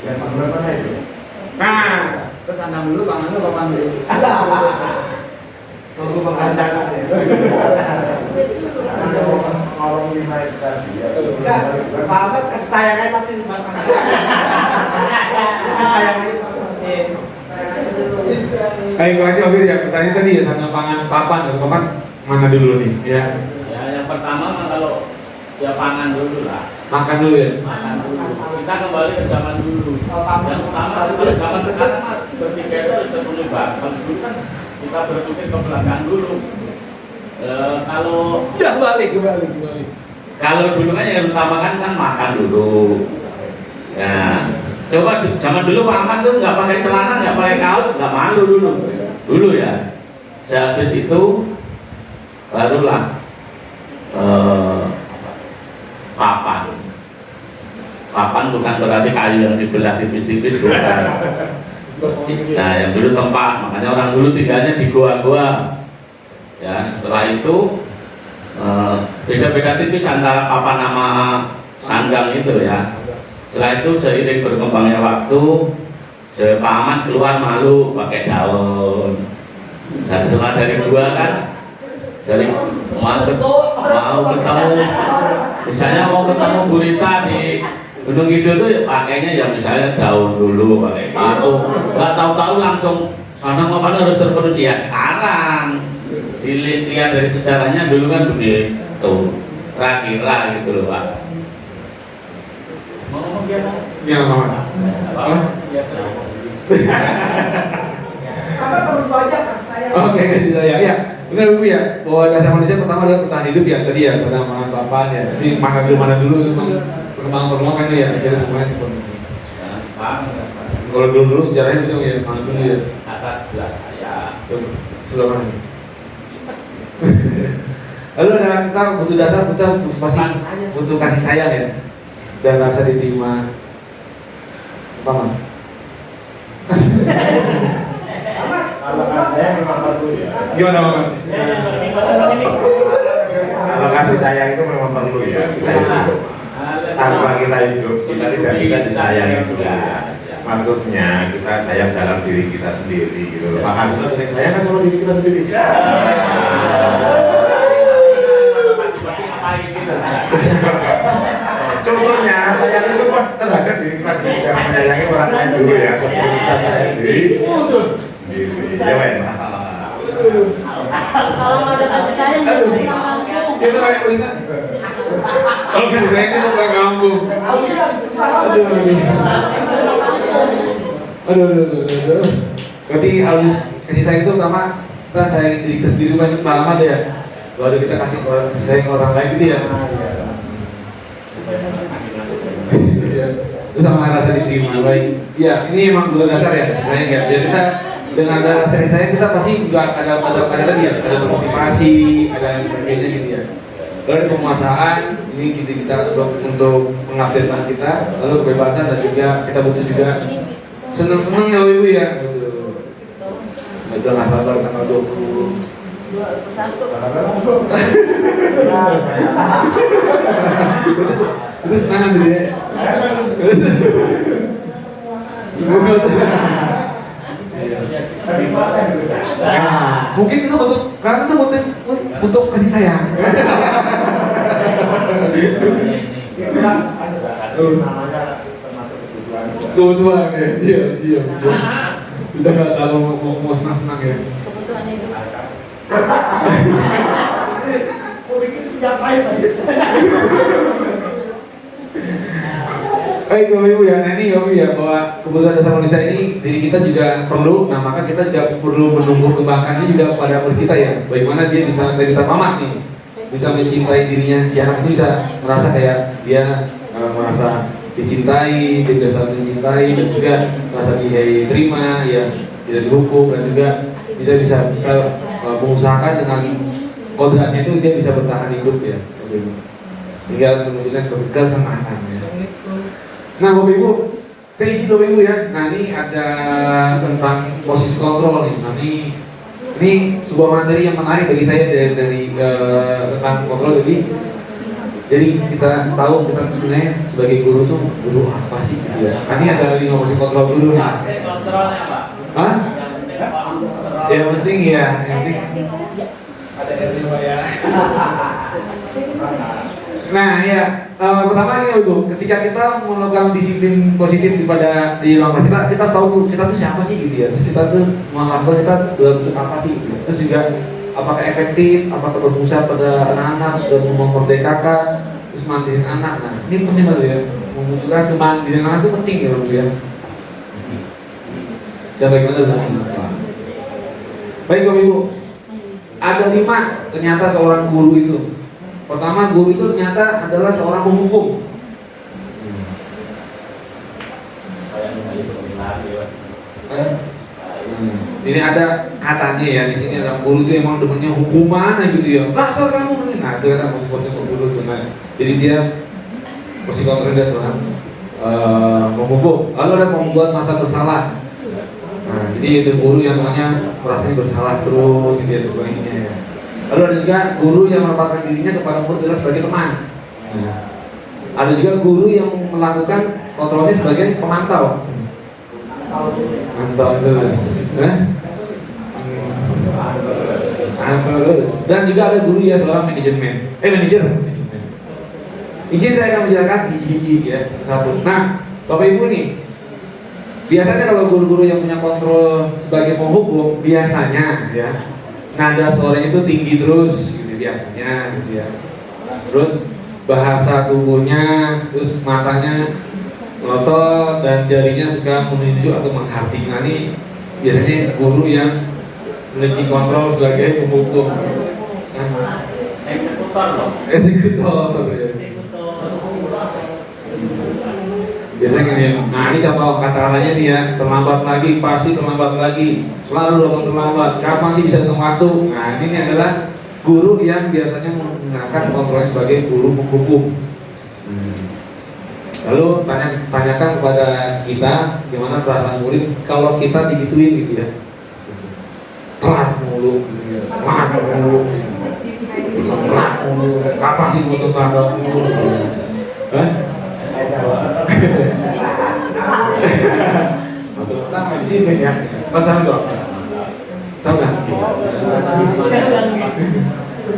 ya tanggal mana itu? Nah, terus sandang dulu, pangan dulu, papan dulu. Tunggu pengancaran ya. Orang lima tadi ya. Enggak, Pak Ahmad kasih sayangnya nanti Mas Ahmad. Kasih sayangnya. Baik, terima kasih Obir ya. Pertanyaan tadi ya sandang pangan papan, papan mana dulu nih? Ya, Ya, yang pertama mah kalau ya pangan dulu lah. makan dulu ya. Makan dulu. Kita kembali ke zaman dulu. Yang utama kalau zaman sekarang mah berpikir itu harus terpenuhi bakal. Dulu kan kita berpikir ke belakang dulu. Kalau Ya balik. kalau dulu kan yang utama kan makan dulu. Ya, coba zaman dulu Pak Ahmad tuh nggak pakai celana, nggak pakai kaos, nggak malu dulu ya. Sehabis itu barulah papan bukan berarti kayu yang dibelah tipis-tipis bukan. Nah, yang dulu tempat, makanya orang dulu tinggalnya di goa-goa. Ya, setelah itu beda-beda tipis antara papan sama sandang itu ya. Setelah itu seiring berkembangnya waktu, Pak Ahmad keluar malu pakai daun. Dan setelah dari gua kan, dari mau ketemu, misalnya mau ketemu gurita di Gunung Kidul tuh pakainya ya misalnya daun dulu pakai itu. Nggak tahu-tahu langsung sandang papan harus terpenuhi ya sekarang. Dilihat dari sejarahnya dulu kan begitu, kira-kira gitu loh Pak. Mau ngomong dia mau? Ya, Mama. Apa perlu banyak kasih sayang? Oke, kasih saya. Ya, benar Bu ya. Bahwa dasar manusia pertama adalah bertahan hidup ya. Tadi ya, sandang pangan papan ya. Ini mana dulu itu perkembangan ya. Akhirnya semuanya terpenuhi. Kalau dulu sejarahnya itu ya, mana dulu ya. Atas belah saya. Selama ini. Lalu ada kita butuh dasar, kita pasti butuh kasih sayang ya, dan rasa diterima. Apa Man? Kalau saya memang perlu ya. Gimana Man? Kalau kasih sayang itu memang perlu ya. Kita hidup. Tanpa kita hidup, kita tidak bisa disayangi juga. Maksudnya kita sayang dalam diri kita sendiri gitu loh. Maka kita sering sayang kan sama diri kita sendiri. Contohnya sayang itu kan terhadap diri kita sendiri, jangan menyayangi orang lain dulu ya. Sebelum kita sayang diri sendiri. Ya men. Kalau nggak ada kasih sayang jangan terima kamu. Kita kayak Ustaz. Kalau kasih sayang itu bukan kampung. Aduh. Berarti harus kasih sayang itu pertama kita sayang diri kita sendiri banyak banget ya. Baru kita kasih sayang ke orang lain gitu ya. Itu sama rasa diterima baik. Iya, ini emang dua dasar ya sayang ya. Jadi kita dengan ada rasa sayang kita pasti juga ada tadi ya, ada motivasi, ada sebagainya gitu ya. Lalu ada penguasaan, ini kita untuk mengupdatekan kita, lalu kebebasan dan juga kita butuh juga seneng-seneng ya ibu ya. Udah nggak sabar tanggal 20. Itu senang dulu ya. Mungkin itu karena itu untuk kasih sayang. Kebutuhan ya, iya. Sudah nggak selalu mau senang-senang ya. Kebutuhan hidup. Baik Bapak Ibu ya, nah ini Bapak Ibu ya, bahwa kebutuhan dasar manusia ini diri kita juga perlu, nah maka kita juga perlu menumbuh kembangkan ini juga pada murid kita ya. Bagaimana dia bisa mamat nih, bisa mencintai dirinya, si anak itu bisa merasa kayak dia merasa dicintai, dia bisa mencintai dan juga merasa diterima, ya tidak dihukum dan juga dia bisa mengusahakan dengan kodratnya itu dia bisa bertahan hidup ya, sehingga menunjukkan kebersamaan ya. Nah Bapak Ibu, saya izin Bapak Ibu ya. Nah ini ada tentang posisi kontrol nih. Nah ini sebuah materi yang menarik bagi saya dari tentang kontrol. Jadi kita tahu kita sebenarnya sebagai guru tuh guru apa sih gitu ya. Nah, ini ada 5 posisi kontrol dulu nih. Kontrolnya Pak. Hah? Yang penting ya, yang penting Ada yang ya. Nah ya, pertama ini Ibu, ketika kita melakukan disiplin positif di ruang kelas kita tahu kita tuh siapa sih gitu ya. Terus kita tuh melakukan kita bentuk apa sih gitu. Terus juga apakah efektif, apakah berpusat pada anak-anak, sudah memerdekakan, terus mandiriin anak. Nah ini penting loh ya, memunculkan kemandirian anak itu penting ya Ibu ya. Dan bagaimana dengan apa? Baik Bapak Ibu, ada 5 ternyata seorang guru itu. Pertama, guru itu ternyata adalah seorang penghukum. Ini ada katanya ya di sini ada guru itu emang demennya hukuman gitu ya. Dasar kamu nih. Nah itu kan posisi guru tuh. Nah, jadi dia posisi kontrol dia seorang penghukum. Lalu ada membuat masa bersalah. Nah, jadi itu guru yang namanya merasanya bersalah terus gitu dan sebagainya ya. Lalu ada juga guru yang menempatkan dirinya kepada murid adalah sebagai teman. Nah, ada juga guru yang melakukan kontrolnya sebagai pemantau. Mantau terus, terus. Dan juga ada guru ya seorang manajer. Izin saya akan menjelaskan gigi ya satu. Nah, Bapak Ibu nih, biasanya kalau guru-guru yang punya kontrol sebagai penghukum biasanya ya nada suaranya itu tinggi terus gitu biasanya gitu ya. Terus bahasa tubuhnya, terus matanya melotot dan jarinya suka menunjuk atau menghati. Nah ini biasanya guru yang memiliki kontrol sebagai penghukum. Nah, Eksekutor loh. Eksekutor. Biasanya gini, nah ini contoh kata-katanya nih ya, terlambat lagi, pasti terlambat lagi, selalu datang terlambat, kapan sih bisa datang waktu. Nah ini adalah guru yang biasanya menggunakan kontrolnya sebagai guru penghukum. Lalu tanyakan kepada kita gimana perasaan murid kalau kita digituin gitu ya, telat mulu, kapan sih butuh tanggal mulu, Pertama di sini ya, pasang dong, sama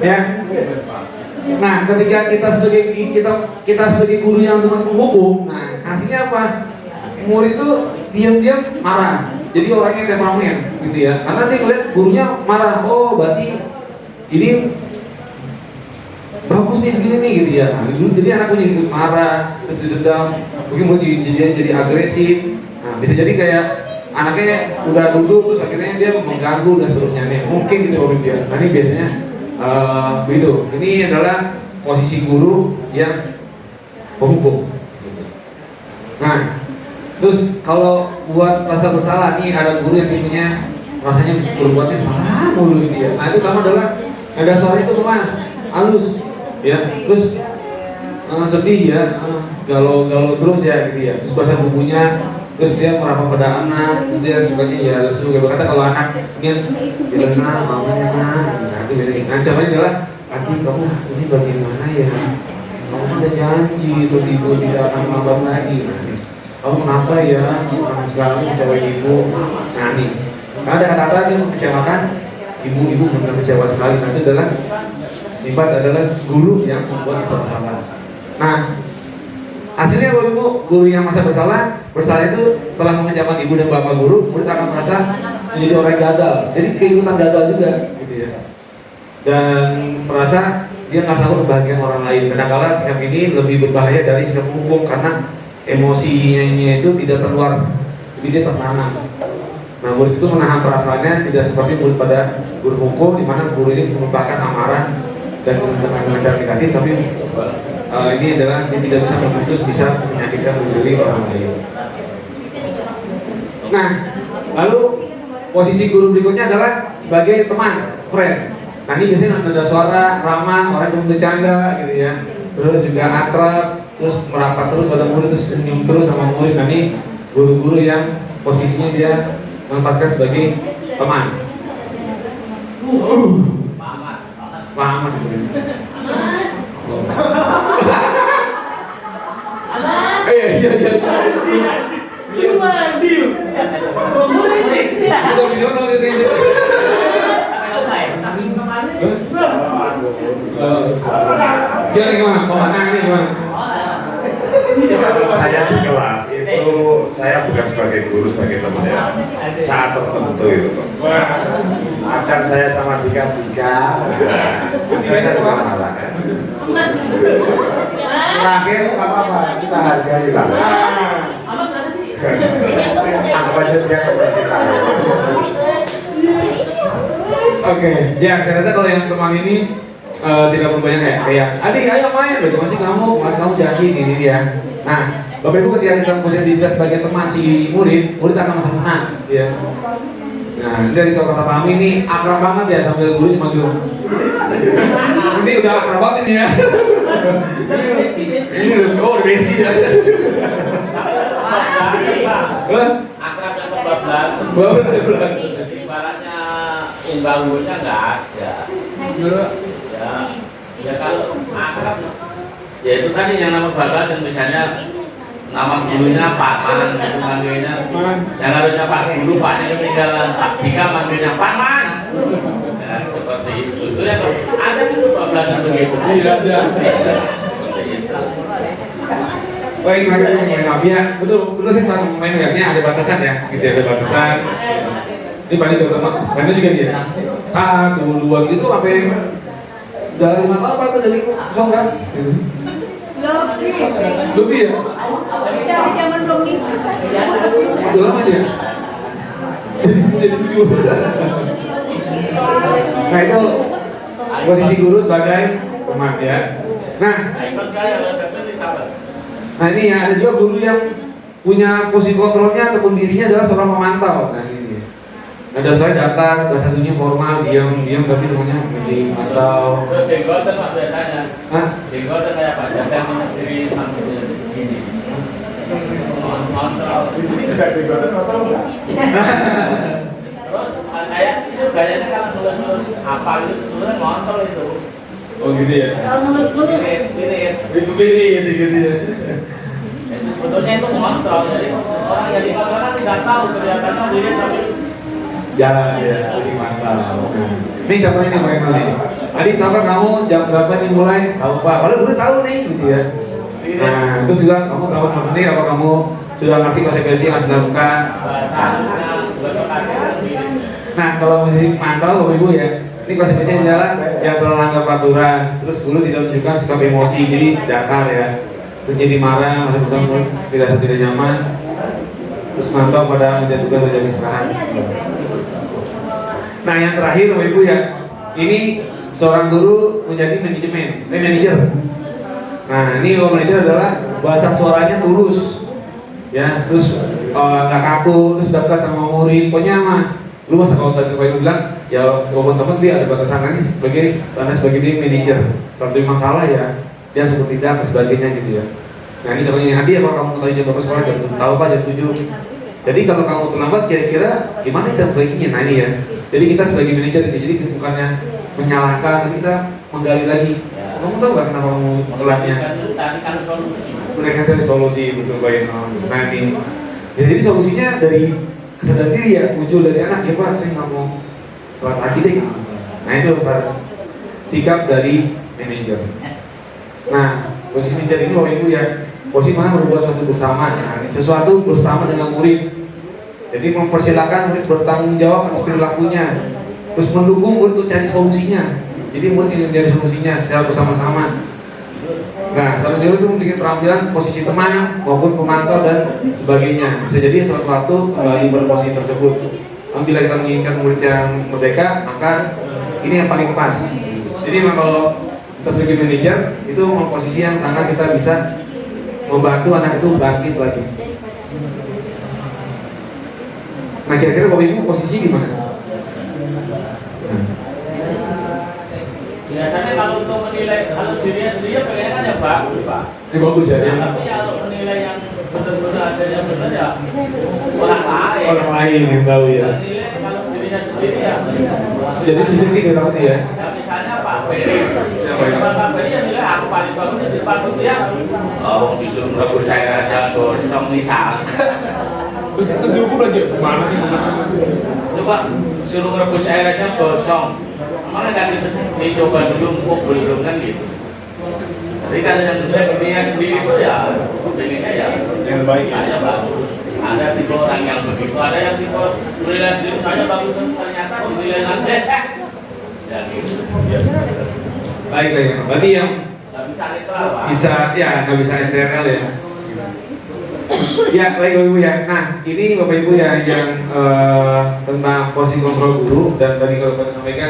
ya. Nah, ketika kita sebagai guru yang dengan penghukum, nah hasilnya apa? Murid itu diam-diam marah. Jadi orangnya temperamen, gitu ya. Karena dia ngeliat gurunya marah, oh berarti ini bagus nih begini nih gitu ya. Nah, jadi anakku jadi ikut marah, terus didendam, mungkin mau jadi agresif. Nah, bisa jadi kayak anaknya udah duduk terus akhirnya dia mengganggu dan seterusnya nih. Mungkin gitu Bapak ya. Nah, ini biasanya begitu. Ini adalah posisi guru yang penghukum. Nah, terus kalau buat rasa bersalah nih ada guru yang tipenya rasanya berbuatnya salah mulu gitu ya. Nah, itu pertama adalah nada suara itu keras, halus. ya, terus sedih ya, galau terus ya gitu ya, terus baca bukunya, terus dia merapat pada anak, terus dia sukanya ya, terus juga berkata kalau anak ingin bilang mamanya nah itu biasanya ancamannya adalah adik kamu ini bagaimana ya, kamu kan udah janji ibu tidak akan melambat lagi, kamu kenapa ya, karena selalu kecewain ibu, nah nih, karena ada kata-kata yang mengecewakan ibu benar kecewa sekali, nah itu adalah sifat adalah guru yang membuat masa bersalah. Nah, hasilnya kalau ibu guru yang masa bersalah itu telah mengecewakan ibu dan bapak guru, murid akan merasa menjadi orang gagal, jadi keikutan gagal juga, gitu ya. Dan merasa dia nggak sanggup membahagiakan orang lain. Kadang-kadang sikap ini lebih berbahaya dari sikap hukum karena emosinya itu tidak terluar, jadi dia tertanam. Nah, murid itu menahan perasaannya tidak seperti murid pada guru hukum, di mana guru ini merupakan amarah dan dengan cara negatif, tapi ini adalah dia tidak bisa memutus, bisa menyakitkan diri orang lain. Nah, lalu posisi guru berikutnya adalah sebagai teman, friend. Nah, ini biasanya ada suara ramah, orang yang bercanda gitu ya, terus juga akrab, terus merapat terus pada murid, terus senyum terus sama murid. Nah, ini guru-guru yang posisinya dia menempatkan sebagai teman. Paman. Iya. Gimana Dio? Murid ya. Udah video atau video? Saking kemarin. Gimana? Paman ini gimana? Saya di kelas itu saya bukan sebagai guru, sebagai teman ya. Saat tertentu itu akan saya sama Dika. Saya juga marah ya. Terakhir apa kita hargai lah. Anggap aja dia teman kita. Oke, ya saya rasa kalau yang teman ini tidak berbanyak kayak adik ayo main, masih kamu janji gini ya. Nah, Bapak Ibu ketika kita posisi sebagai teman si murid akan merasa senang, ya. Nah, dari kata kami ini akrab banget ya sambil gurunya manggil. Ini udah akrab banget ini ya. Ini udah bestie ya. Akrab yang kebablasan. Jadi ibaratnya unggal-unggalnya nggak ada. Ya kalau akrab ya itu tadi yang nama bablasan, misalnya nama gurunya Pak Man, itu manggilnya yang harusnya Pak Guru, Paknya ketinggalan, Pak Dika manggilnya Pak Man. Ya, seperti itu ya, ada itu bablasan begitu. Iya, ada. Baik, maaf ya, betul sih saat main webnya ada batasan ya, gitu ya, ada batasan. Ini paling terutama, karena juga dia. 1, 2 gitu sampai udah 5 tahun apa dari kosong kan? Lebih ya? Dari zaman belum nikah. Udah lama dia? Jadi 10 jadi 7. Nah itu posisi guru sebagai teman ya. Nah ini ya, ada juga guru yang punya posisi kontrolnya ataupun dirinya adalah seorang pemantau. Nah ini ada saya datang, bahasa satunya formal, diam tapi temannya menjadi mantau. Jenggotan Pak biasanya. Hah? Jenggotan kayak Pak Jateng diri maksudnya begini. Kontrol. Di sini juga jenggotan atau enggak? Terus kayak itu gayanya kan nulis apa gitu, sebenarnya kontrol itu. Oh gitu ya? Kalau nulis-nulis. Pirit. Gitu ya? Sebetulnya itu kontrol, jadi orang jadi kontrol kan tidak tahu kelihatannya pirit tapi Jalan ya, jadi mantap. Ini contohnya nih mereka nih. Adik tahu kamu jam berapa nih mulai? Tahu Pak, kalau guru tahu nih gitu ya. Nah, terus juga kamu tahu sendiri apa kamu sudah ngerti konsekuensi yang harus dilakukan. Nah, kalau masih mantau Bapak Ibu ya, ini konsekuensinya adalah yang telah melanggar peraturan, terus guru tidak menunjukkan sikap emosi, jadi datar ya. Terus jadi marah, masa bertemu tidak nyaman. Terus mantau pada menjatuhkan terjadi istirahat. Nah yang terakhir Bapak Ibu ya, ini seorang guru menjadi manajer. Nah ini manajer adalah bahasa suaranya tulus, ya terus nggak kaku, terus dekat sama murid, pokoknya mah Lu masa kalau tadi Pak Ibu bilang, ya teman-teman dia ada batasan ini sebagai dia manajer. Kalau memang salah ya, dia seperti tidak dan sebagainya gitu ya. Nah ini contohnya nanti ya kalau kamu tadi jam berapa sekolah, tahu Pak jam 7. Jadi kalau kamu terlambat kira-kira gimana kita perbaikinya? Nah ini ya. Jadi kita sebagai manajer gitu, jadi bukannya menyalahkan, tapi kita menggali lagi. Kamu tahu nggak kenapa kamu telatnya? Mereka cari solusi betul baik. Nah ini, ya, jadi solusinya dari kesadaran diri ya, muncul dari anak ya Pak, saya nggak mau telat lagi deh. Nah itu sikap dari manajer. Nah posisi manajer ini Bapak Ibu ya, posisi mana berbuat sesuatu bersama, ya. Sesuatu bersama dengan murid. Jadi mempersilahkan murid bertanggung jawab atas perilakunya, terus mendukung murid untuk cari solusinya. Jadi murid yang mencari solusinya secara bersama-sama. Nah, selanjutnya itu memiliki keterampilan posisi teman maupun pemantau dan sebagainya. Bisa jadi suatu waktu kembali berposisi tersebut. Bila kita menginginkan murid yang merdeka, maka ini yang paling pas. Jadi memang kalau kita sebagai manajer itu memang posisi yang sangat kita bisa membantu anak itu bangkit lagi. Nah, kira-kira Bapak Ibu posisi gimana? Biasanya kalau untuk menilai, kalau dirinya sendiri pengennya kan ya bagus Pak. Ini bagus ya. Ya, tapi kalau menilai yang benar-benar hasilnya benar ya orang lain. Orang lain yang tahu ya. Nilai kalau dirinya sendiri ya. Jadi sendiri kita tahu ya. Ya misalnya Pak Ferry. Pak Ferry yang nilai aku paling bagus di depan dia. Oh disuruh rebus saya aja gosong misal. Terus dihukum lagi, gimana sih maksudnya? Coba suruh rebus air aja gosong. Malah nggak dicoba dulu, belum kan gitu. Jadi kalau yang dirinya sendiri itu ya, pengennya ya yang baik ya. saya bagus. Ada tipe orang yang begitu, ada yang tipe menilai sendiri saya bagus, ternyata menilai nanti. Ya gitu. Baik ya. Berarti yang Nggak bisa itu apa? bisa ya nggak bisa internal ya. Ya baik Bapak Ibu ya. Nah ini Bapak Ibu ya yang tentang posisi kontrol guru dan tadi kalau kita sampaikan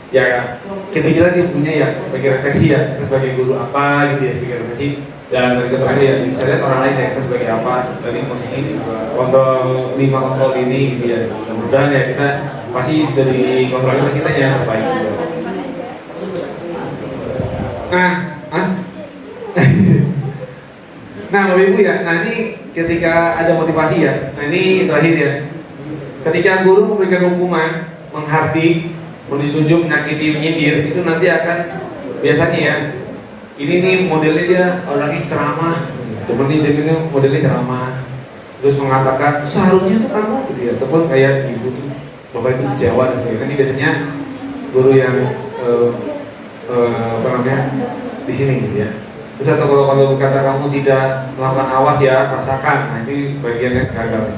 ya kita dia punya ya sebagai refleksi ya kita sebagai guru apa gitu ya sebagai refleksi dan dari keterangan ya bisa lihat orang lain ya kita sebagai apa dari posisi kontrol 5 kontrol ini gitu ya. Mudah-mudahan ya kita pasti dari kontrol ini pasti kita ya terbaik. Nah Bapak Ibu ya, nah ini ketika ada motivasi ya, nah ini terakhir ya. Ketika guru memberikan hukuman, menghardik, menunjuk, menyakiti, menyindir, itu nanti akan biasanya ya. Ini nih modelnya dia orangnya ceramah, seperti ini modelnya ceramah, terus mengatakan seharusnya tuh kamu gitu ya, ataupun kayak ibu tuh bapak itu kecewa dan sebagainya. Ini biasanya guru yang apa namanya di sini gitu ya. Terus atau kalau kata kamu tidak melakukan awas ya rasakan, nah ini bagiannya gagal.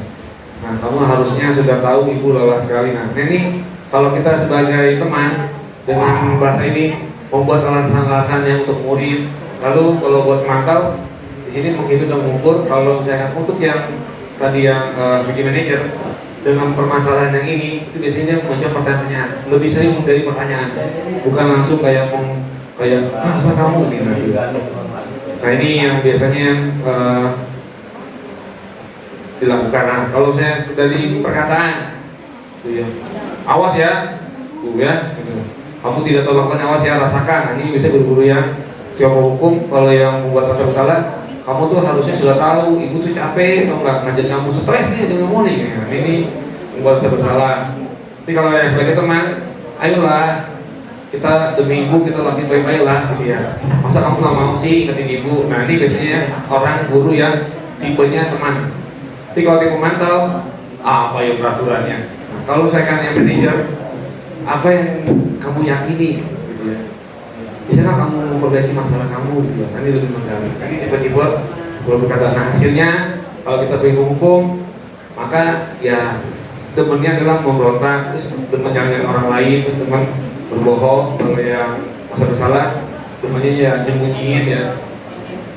Nah kamu harusnya sudah tahu ibu lelah sekali. Nah ini kalau kita sebagai teman dengan bahasa ini membuat alasan-alasan yang untuk murid, lalu kalau buat mantau di sini mungkin udah mengukur. Kalau misalnya untuk yang tadi yang bikin manajer dengan permasalahan yang ini itu biasanya muncul pertanyaan, lebih sering dari pertanyaan, bukan langsung kayak masa kamu nih. Nah ini yang biasanya dilakukan. Nah, kalau saya dari perkataan, ya, awas ya, ya, gitu. Kamu tidak tahu lakukan awas ya, rasakan. Nah, ini bisa guru-guru yang coba hukum. Kalau yang membuat rasa bersalah, kamu tuh harusnya sudah tahu, ibu tuh capek, atau enggak ngajak kamu stres nih, jangan mau nih. Nah, ini membuat rasa bersalah. Tapi kalau yang sebagai teman, ayolah. Kita demi ibu kita lakuin baik-baik lah gitu ya. Masa kamu nggak mau sih ingetin ibu? Nah ini biasanya orang guru yang tipenya teman. Tapi kalau tipe pemantau, apa ya peraturannya? Nah, kalau misalkan yang manajer, apa yang kamu yakini gitu ya? Misalnya kamu memperbaiki masalah kamu gitu ya. Nanti lebih menggali. Ini tiba-tiba kalau berkata, nah hasilnya kalau kita sebagai hukum, maka ya temennya adalah memberontak, terus teman nyalain orang lain, terus teman berbohong. Kalau yang masa bersalah temannya ya nyembunyiin ya,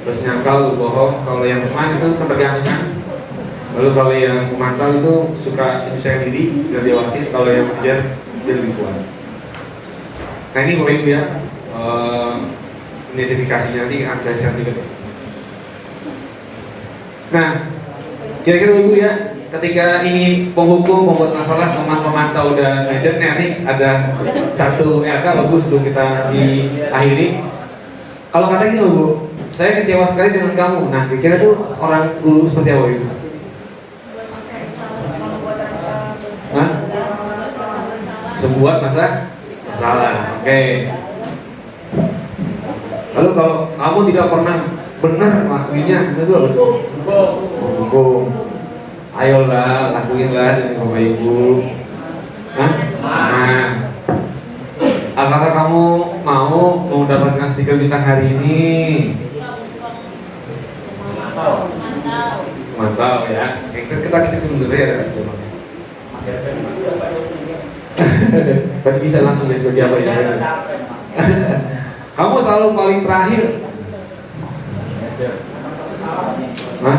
terus nyangkal berbohong. Kalau yang teman itu ketergantungan. Lalu kalau yang pemantau itu suka menyusahkan diri dan diawasin. Kalau yang ujian dia lebih kuat. Nah ini Bapak Ibu ya, identifikasinya nanti akan saya share juga. Nah kira-kira Ibu ya, ketika ini penghukum, pembuat masalah, pemantau dan manajernya nih ada satu LK bagus sebelum kita diakhiri. Kalau kata gini Bu, saya kecewa sekali dengan kamu. Nah, kira-kira tuh orang guru seperti apa itu? Hah? Sebuah masalah. Oke. Lalu kalau kamu tidak pernah benar melakuinya, itu apa? Hukum. Ayolah, lakuinlah dengan Bapak Ibu. Nah, apakah kamu mau mendapatkan stiker bintang hari ini? Mantap ya. Kita dulu ya. Tapi bisa langsung dari sebagai apa ya? Kamu selalu paling terakhir. Hah?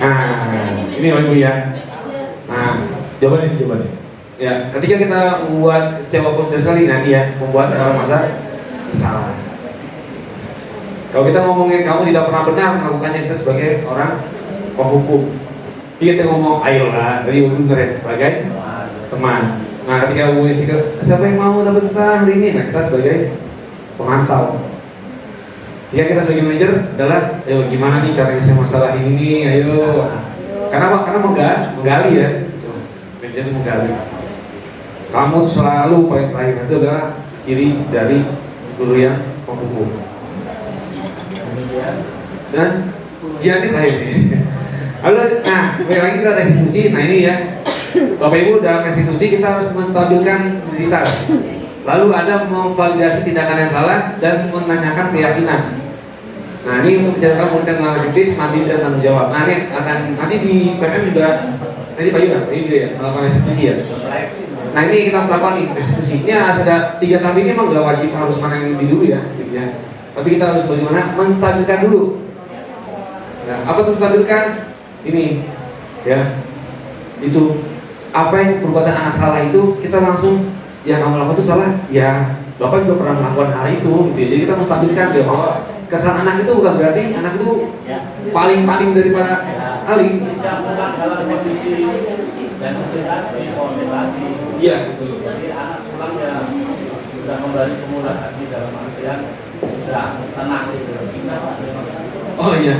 Nah, ini Ibu ya. Nah, jawabannya. Ya, ketika kita membuat kecewa sekali nanti ya, membuat masa salah. Kalau kita ngomongin kamu tidak pernah benar melakukannya, kita sebagai orang penghukum. Kita ngomong ayolah, dari bener ya, sebagai teman. Nah, ketika ngomongin stiker, siapa yang mau dapat hari ini? Nah, kita sebagai pemantau. Jika kita sebagai manajer adalah, ayo gimana nih cara bisa masalah ini nih, ayo. Karena apa? Karena menggali ya. Manajer itu menggali. Kamu selalu paling terakhir, itu adalah ciri dari guru yang penghukum. Dan dia ini terakhir. Lalu, nah, lagi kita restitusi. Nah ini ya, Bapak Ibu dalam restitusi kita harus menstabilkan identitas. Lalu ada memvalidasi tindakan yang salah dan menanyakan keyakinan. Nah ini untuk menjalankan pemerintahan dengan kritis, mandiri dan tanggung jawab. Nah ini akan nanti di PPM juga tadi Pak Yudha ya melakukan restitusi ya. Nah ini kita lakukan nih restitusi. Ini ada 3 tahap ini memang nggak wajib harus mana yang lebih dulu ya, gitu ya. Tapi kita harus bagaimana menstabilkan dulu. Nah, apa itu menstabilkan? Ini ya, itu apa yang perbuatan anak salah itu kita langsung ya kamu lakukan itu salah. Ya Bapak juga pernah melakukan hal itu, gitu ya. Jadi kita menstabilkan ya bahwa kesalahan anak itu bukan berarti anak itu paling daripada alim. Dalam kondisi dan seperti tadi, Iya, betul. jadi anak pulang ya sudah kembali semula lagi dalam artian sudah tenang gitu. Oh iya,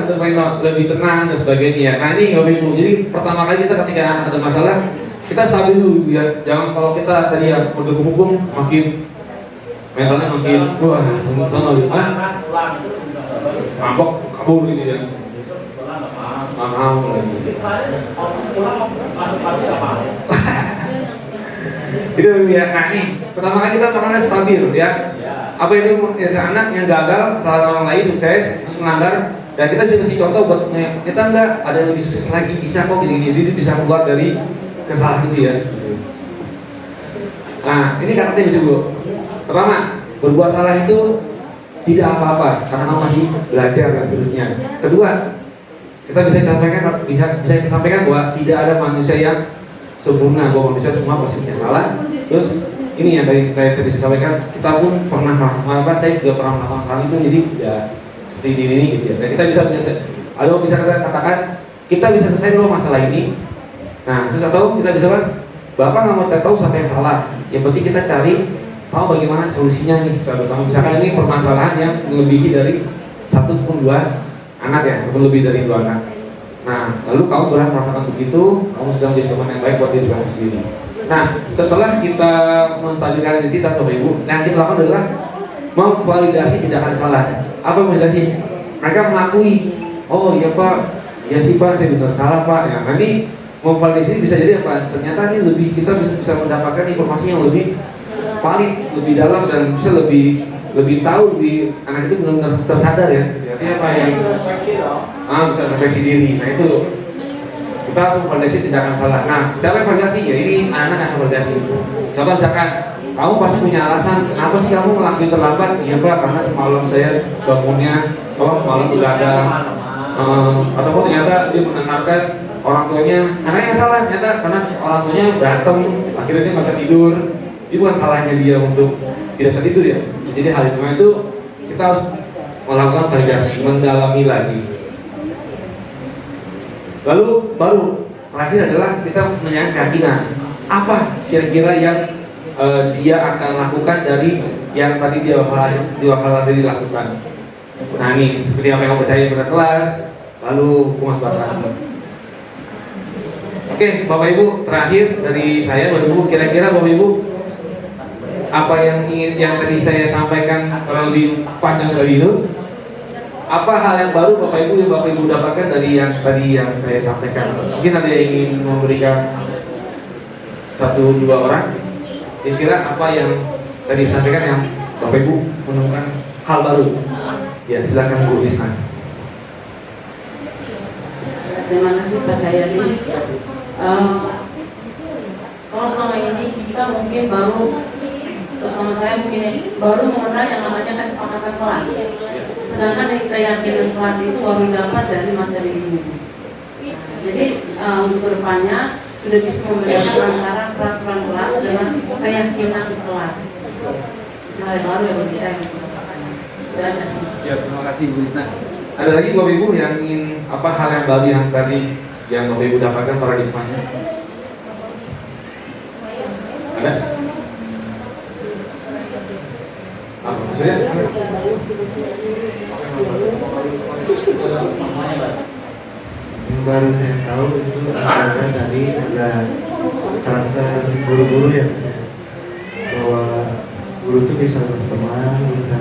betul Pak Ino, lebih tenang dan sebagainya. Nah ini Bapak Ibu, jadi pertama kali kita ketika anak ada masalah, kita stabil dulu ya. Jangan kalau kita tadi ya udah hukum makin mentalnya makin wah sama gitu, mabok kabur gitu ya. Mau lagi. Itu ya. Nah nih, pertama kali kita makanya stabil ya. Apa itu anak yang gagal, salah orang lain sukses, terus melanggar, dan kita juga kasih contoh buat kita enggak ada yang lebih sukses lagi, bisa kok gini-gini, jadi bisa keluar dari kesalahan itu ya. Nah ini karakternya bisa Bu. Pertama, berbuat salah itu tidak apa-apa karena kamu masih belajar dan seterusnya. Kedua, kita bisa kita sampaikan bahwa tidak ada manusia yang sempurna, bahwa manusia semua pasti punya salah. Terus ini yang tadi saya sampaikan, kita pun pernah melakukan, saya juga pernah melakukan hal itu, jadi ya seperti ini gitu ya. Dan kita bisa katakan kita bisa selesai dulu masalah ini. Nah terus atau kita bisa kan, Bapak nggak mau tahu siapa yang salah, yang penting kita cari tahu bagaimana solusinya nih sama-sama. Misalkan ini permasalahan yang melebihi dari 1 ataupun 2 anak ya, ataupun lebih dari 2 anak. Nah lalu kamu telah merasakan begitu, kamu sudah menjadi teman yang baik buat diri kamu sendiri. Nah, setelah kita menstabilkan identitas Bapak Ibu, yang kita lakukan adalah memvalidasi tindakan salah. Apa validasi? Mereka mengakui, oh iya Pak, iya sih Pak, saya benar salah Pak. Ya, nanti memvalidasi bisa jadi apa? Ternyata ini kita bisa mendapatkan informasi yang lebih valid, lebih dalam dan bisa lebih tahu, anak itu benar-benar tersadar ya. Jadi apa yang bisa refleksi diri. Nah itu kita harus validasi tindakan salah. Nah, siapa yang validasi? Ya ini anak-anak yang validasi. Contoh misalkan, kamu pasti punya alasan, kenapa sih kamu ngelakuin terlambat? Iya Pak, karena semalam saya bangunnya, malam begadang, ataupun ternyata dia mendengarkan orang tuanya, anaknya yang salah, ternyata karena orang tuanya berantem, akhirnya dia nggak bisa tidur. Ini bukan salahnya dia untuk tidak bisa tidur ya. Jadi hal itu kita harus melakukan validasi, mendalami lagi. Lalu baru terakhir adalah kita menyanyi keyakinan. Apa kira-kira yang dia akan lakukan dari yang tadi di awal tadi dilakukan? Nah ini seperti apa yang percaya pada kelas, lalu kumas bakat. Oke, Bapak Ibu, terakhir dari saya, Bapak Ibu, kira-kira Bapak Ibu apa yang tadi saya sampaikan kurang lebih panjang tadi itu? Apa hal yang baru Bapak Ibu yang Bapak Ibu dapatkan dari yang tadi yang saya sampaikan? Mungkin ada yang ingin memberikan 1-2 orang. Kira-kira apa yang tadi sampaikan yang Bapak Ibu menemukan hal baru? Ya, silakan Bu Risna. Terima kasih Pak Jayadi. Kalau selama ini kita mungkin baru, terutama saya mungkin baru mengenal yang namanya kesepakatan kelas. Sedangkan dari keyakinan kelas itu baru dapat dari materi ini. Jadi untuk kedepannya sudah bisa membedakan antara peraturan kelas dengan keyakinan kelas. Itu hal baru yang bagi saya. Ya, terima kasih Bu Risna. Ada lagi Bapak Ibu yang ingin apa hal yang baru yang tadi yang Bapak Ibu dapatkan paradigmanya? Ada? Apa maksudnya? Yang baru saya tahu itu ada tadi ada karakter guru-guru ya, bahwa guru itu bisa berteman, bisa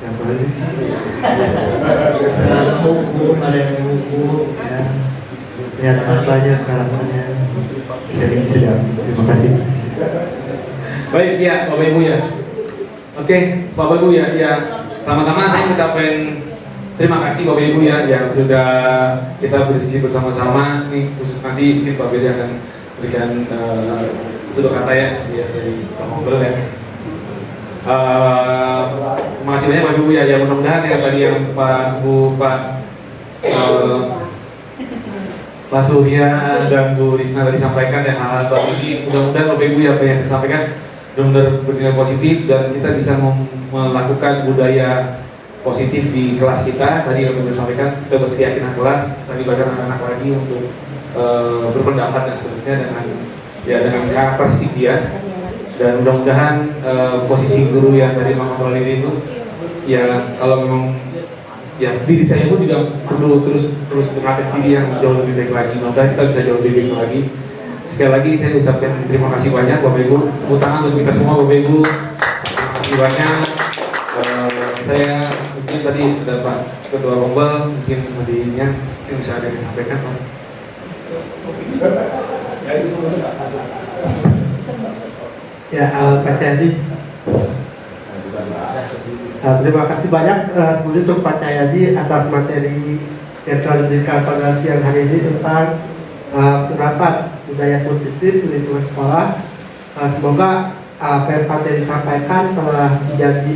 siapa lagi? Bisa menghukum, ada yang menghukum, ya. Ternyata banyak karakternya. Sering sedang. Terima kasih. Baik ya Bapak Ibu ya. Oke Bapak Ibu ya, pertama-tama saya ucapkan terima kasih Bapak Ibu ya yang sudah kita berdiskusi bersama-sama. Nih khusus nanti mungkin Pak Bedi akan berikan tutur kata ya dari Pak Ngobrol ya. Terima kasih banyak Bapak Ibu ya. Yang mudah-mudahan yang tadi yang Pak Surya dan Bu Risna tadi sampaikan yang hal-hal baru ini, mudah-mudahan Bapak Ibu ya apa yang saya sampaikan benar-benar bertindak positif dan kita bisa melakukan budaya positif di kelas kita. Tadi yang Bapak sampaikan kita berkeyakinan kelas, tadi bahkan anak-anak lagi untuk berpendapat dan seterusnya dengan karakteristik dia. Dan mudah-mudahan posisi guru yang tadi mengontrol ini itu ya kalau memang ya diri saya pun juga perlu terus berlatih diri yang jauh lebih baik lagi. Mudah-mudahan kita bisa jauh lebih baik lagi. Sekali lagi saya ucapkan terima kasih banyak Bapak Ibu. Tepuk tangan untuk kita semua Bapak Ibu. Terima kasih banyak. Saya mungkin tadi ada Pak Ketua Rombel, mungkin tadinya mungkin bisa ada yang disampaikan Pak. Ya, Pak Cayadi. Terima kasih banyak sebelumnya untuk Pak Cayadi atas materi yang telah diberikan pada siang hari ini tentang pendapat budaya positif di lingkungan sekolah. Semoga apa yang Pak Cayadi sampaikan telah menjadi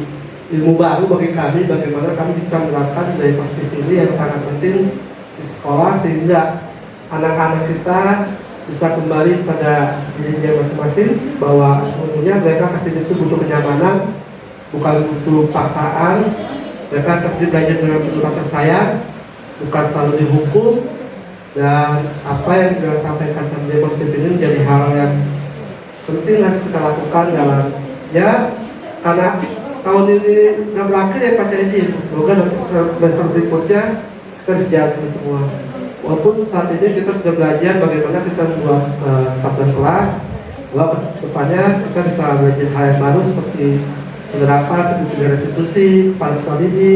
ilmu baru bagi kami, bagaimana kami bisa menerapkan budaya positif ini yang sangat penting di sekolah sehingga anak-anak kita bisa kembali pada dirinya masing-masing, bahwa sebenarnya mereka kasih itu butuh kenyamanan, bukan butuh paksaan. Mereka kasih belajar dengan penuh rasa sayang, bukan selalu dihukum. Dan apa yang kita sampaikan tentang budaya positif ini menjadi hal yang penting harus kita lakukan dalam ya, karena tahun ini nggak berakhir ya Pak Cayadi. Semoga nanti semester berikutnya kita bisa jalan semua. Walaupun saat ini kita sudah belajar bagaimana kita membuat kesepakatan kelas, bahwa depannya kita bisa belajar hal yang baru seperti penerapan seperti restitusi, ini,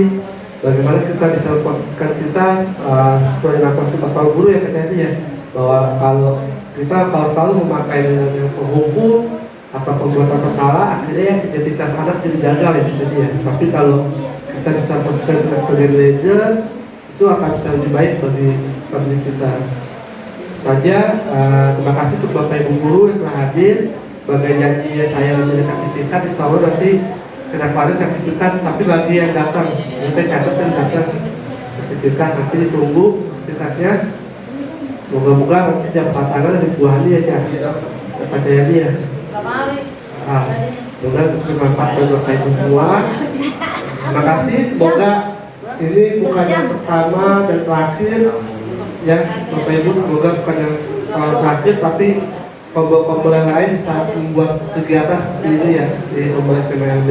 bagaimana kita bisa memposisikan kita sesuai dengan konsep atau guru yang kita ya, bahwa kalau selalu memakai yang penghukum atau pembuat rasa salah, akhirnya identitas anak jadi gagal ya. Tapi kalau kita bisa posisikan kita sebagai manajer, itu akan bisa lebih baik bagi kita saja. Terima kasih untuk Bapak Ibu guru yang telah hadir. Bagai janji saya menjadi sertifikat, insya Allah nanti kedepannya sertifikat, tapi bagi yang datang, saya catatkan datang sertifikat, nanti ditunggu sertifikatnya. Moga-moga nanti jam 4 tanggal dari buah ya, Pak Jayadi ya. Semoga bermanfaat bagi Bapak Ibu semua. Terima kasih. Semoga ini bukan yang pertama dan terakhir ya Bapak Ibu, semoga bukan yang terakhir tapi kelompok-kelompok yang lain saat membuat kegiatan seperti ini ya di Kompleks MLB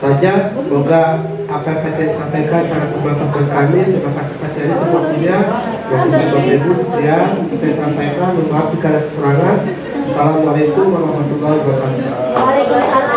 saja. Semoga apa yang PT sampaikan sangat bermanfaat buat kami. Terima kasih Pak Ceri atas waktunya. Bapak Ibu sekian saya sampaikan. Mohon maaf jika ada kekurangan. Assalamualaikum warahmatullahi wabarakatuh. Waalaikumsalam.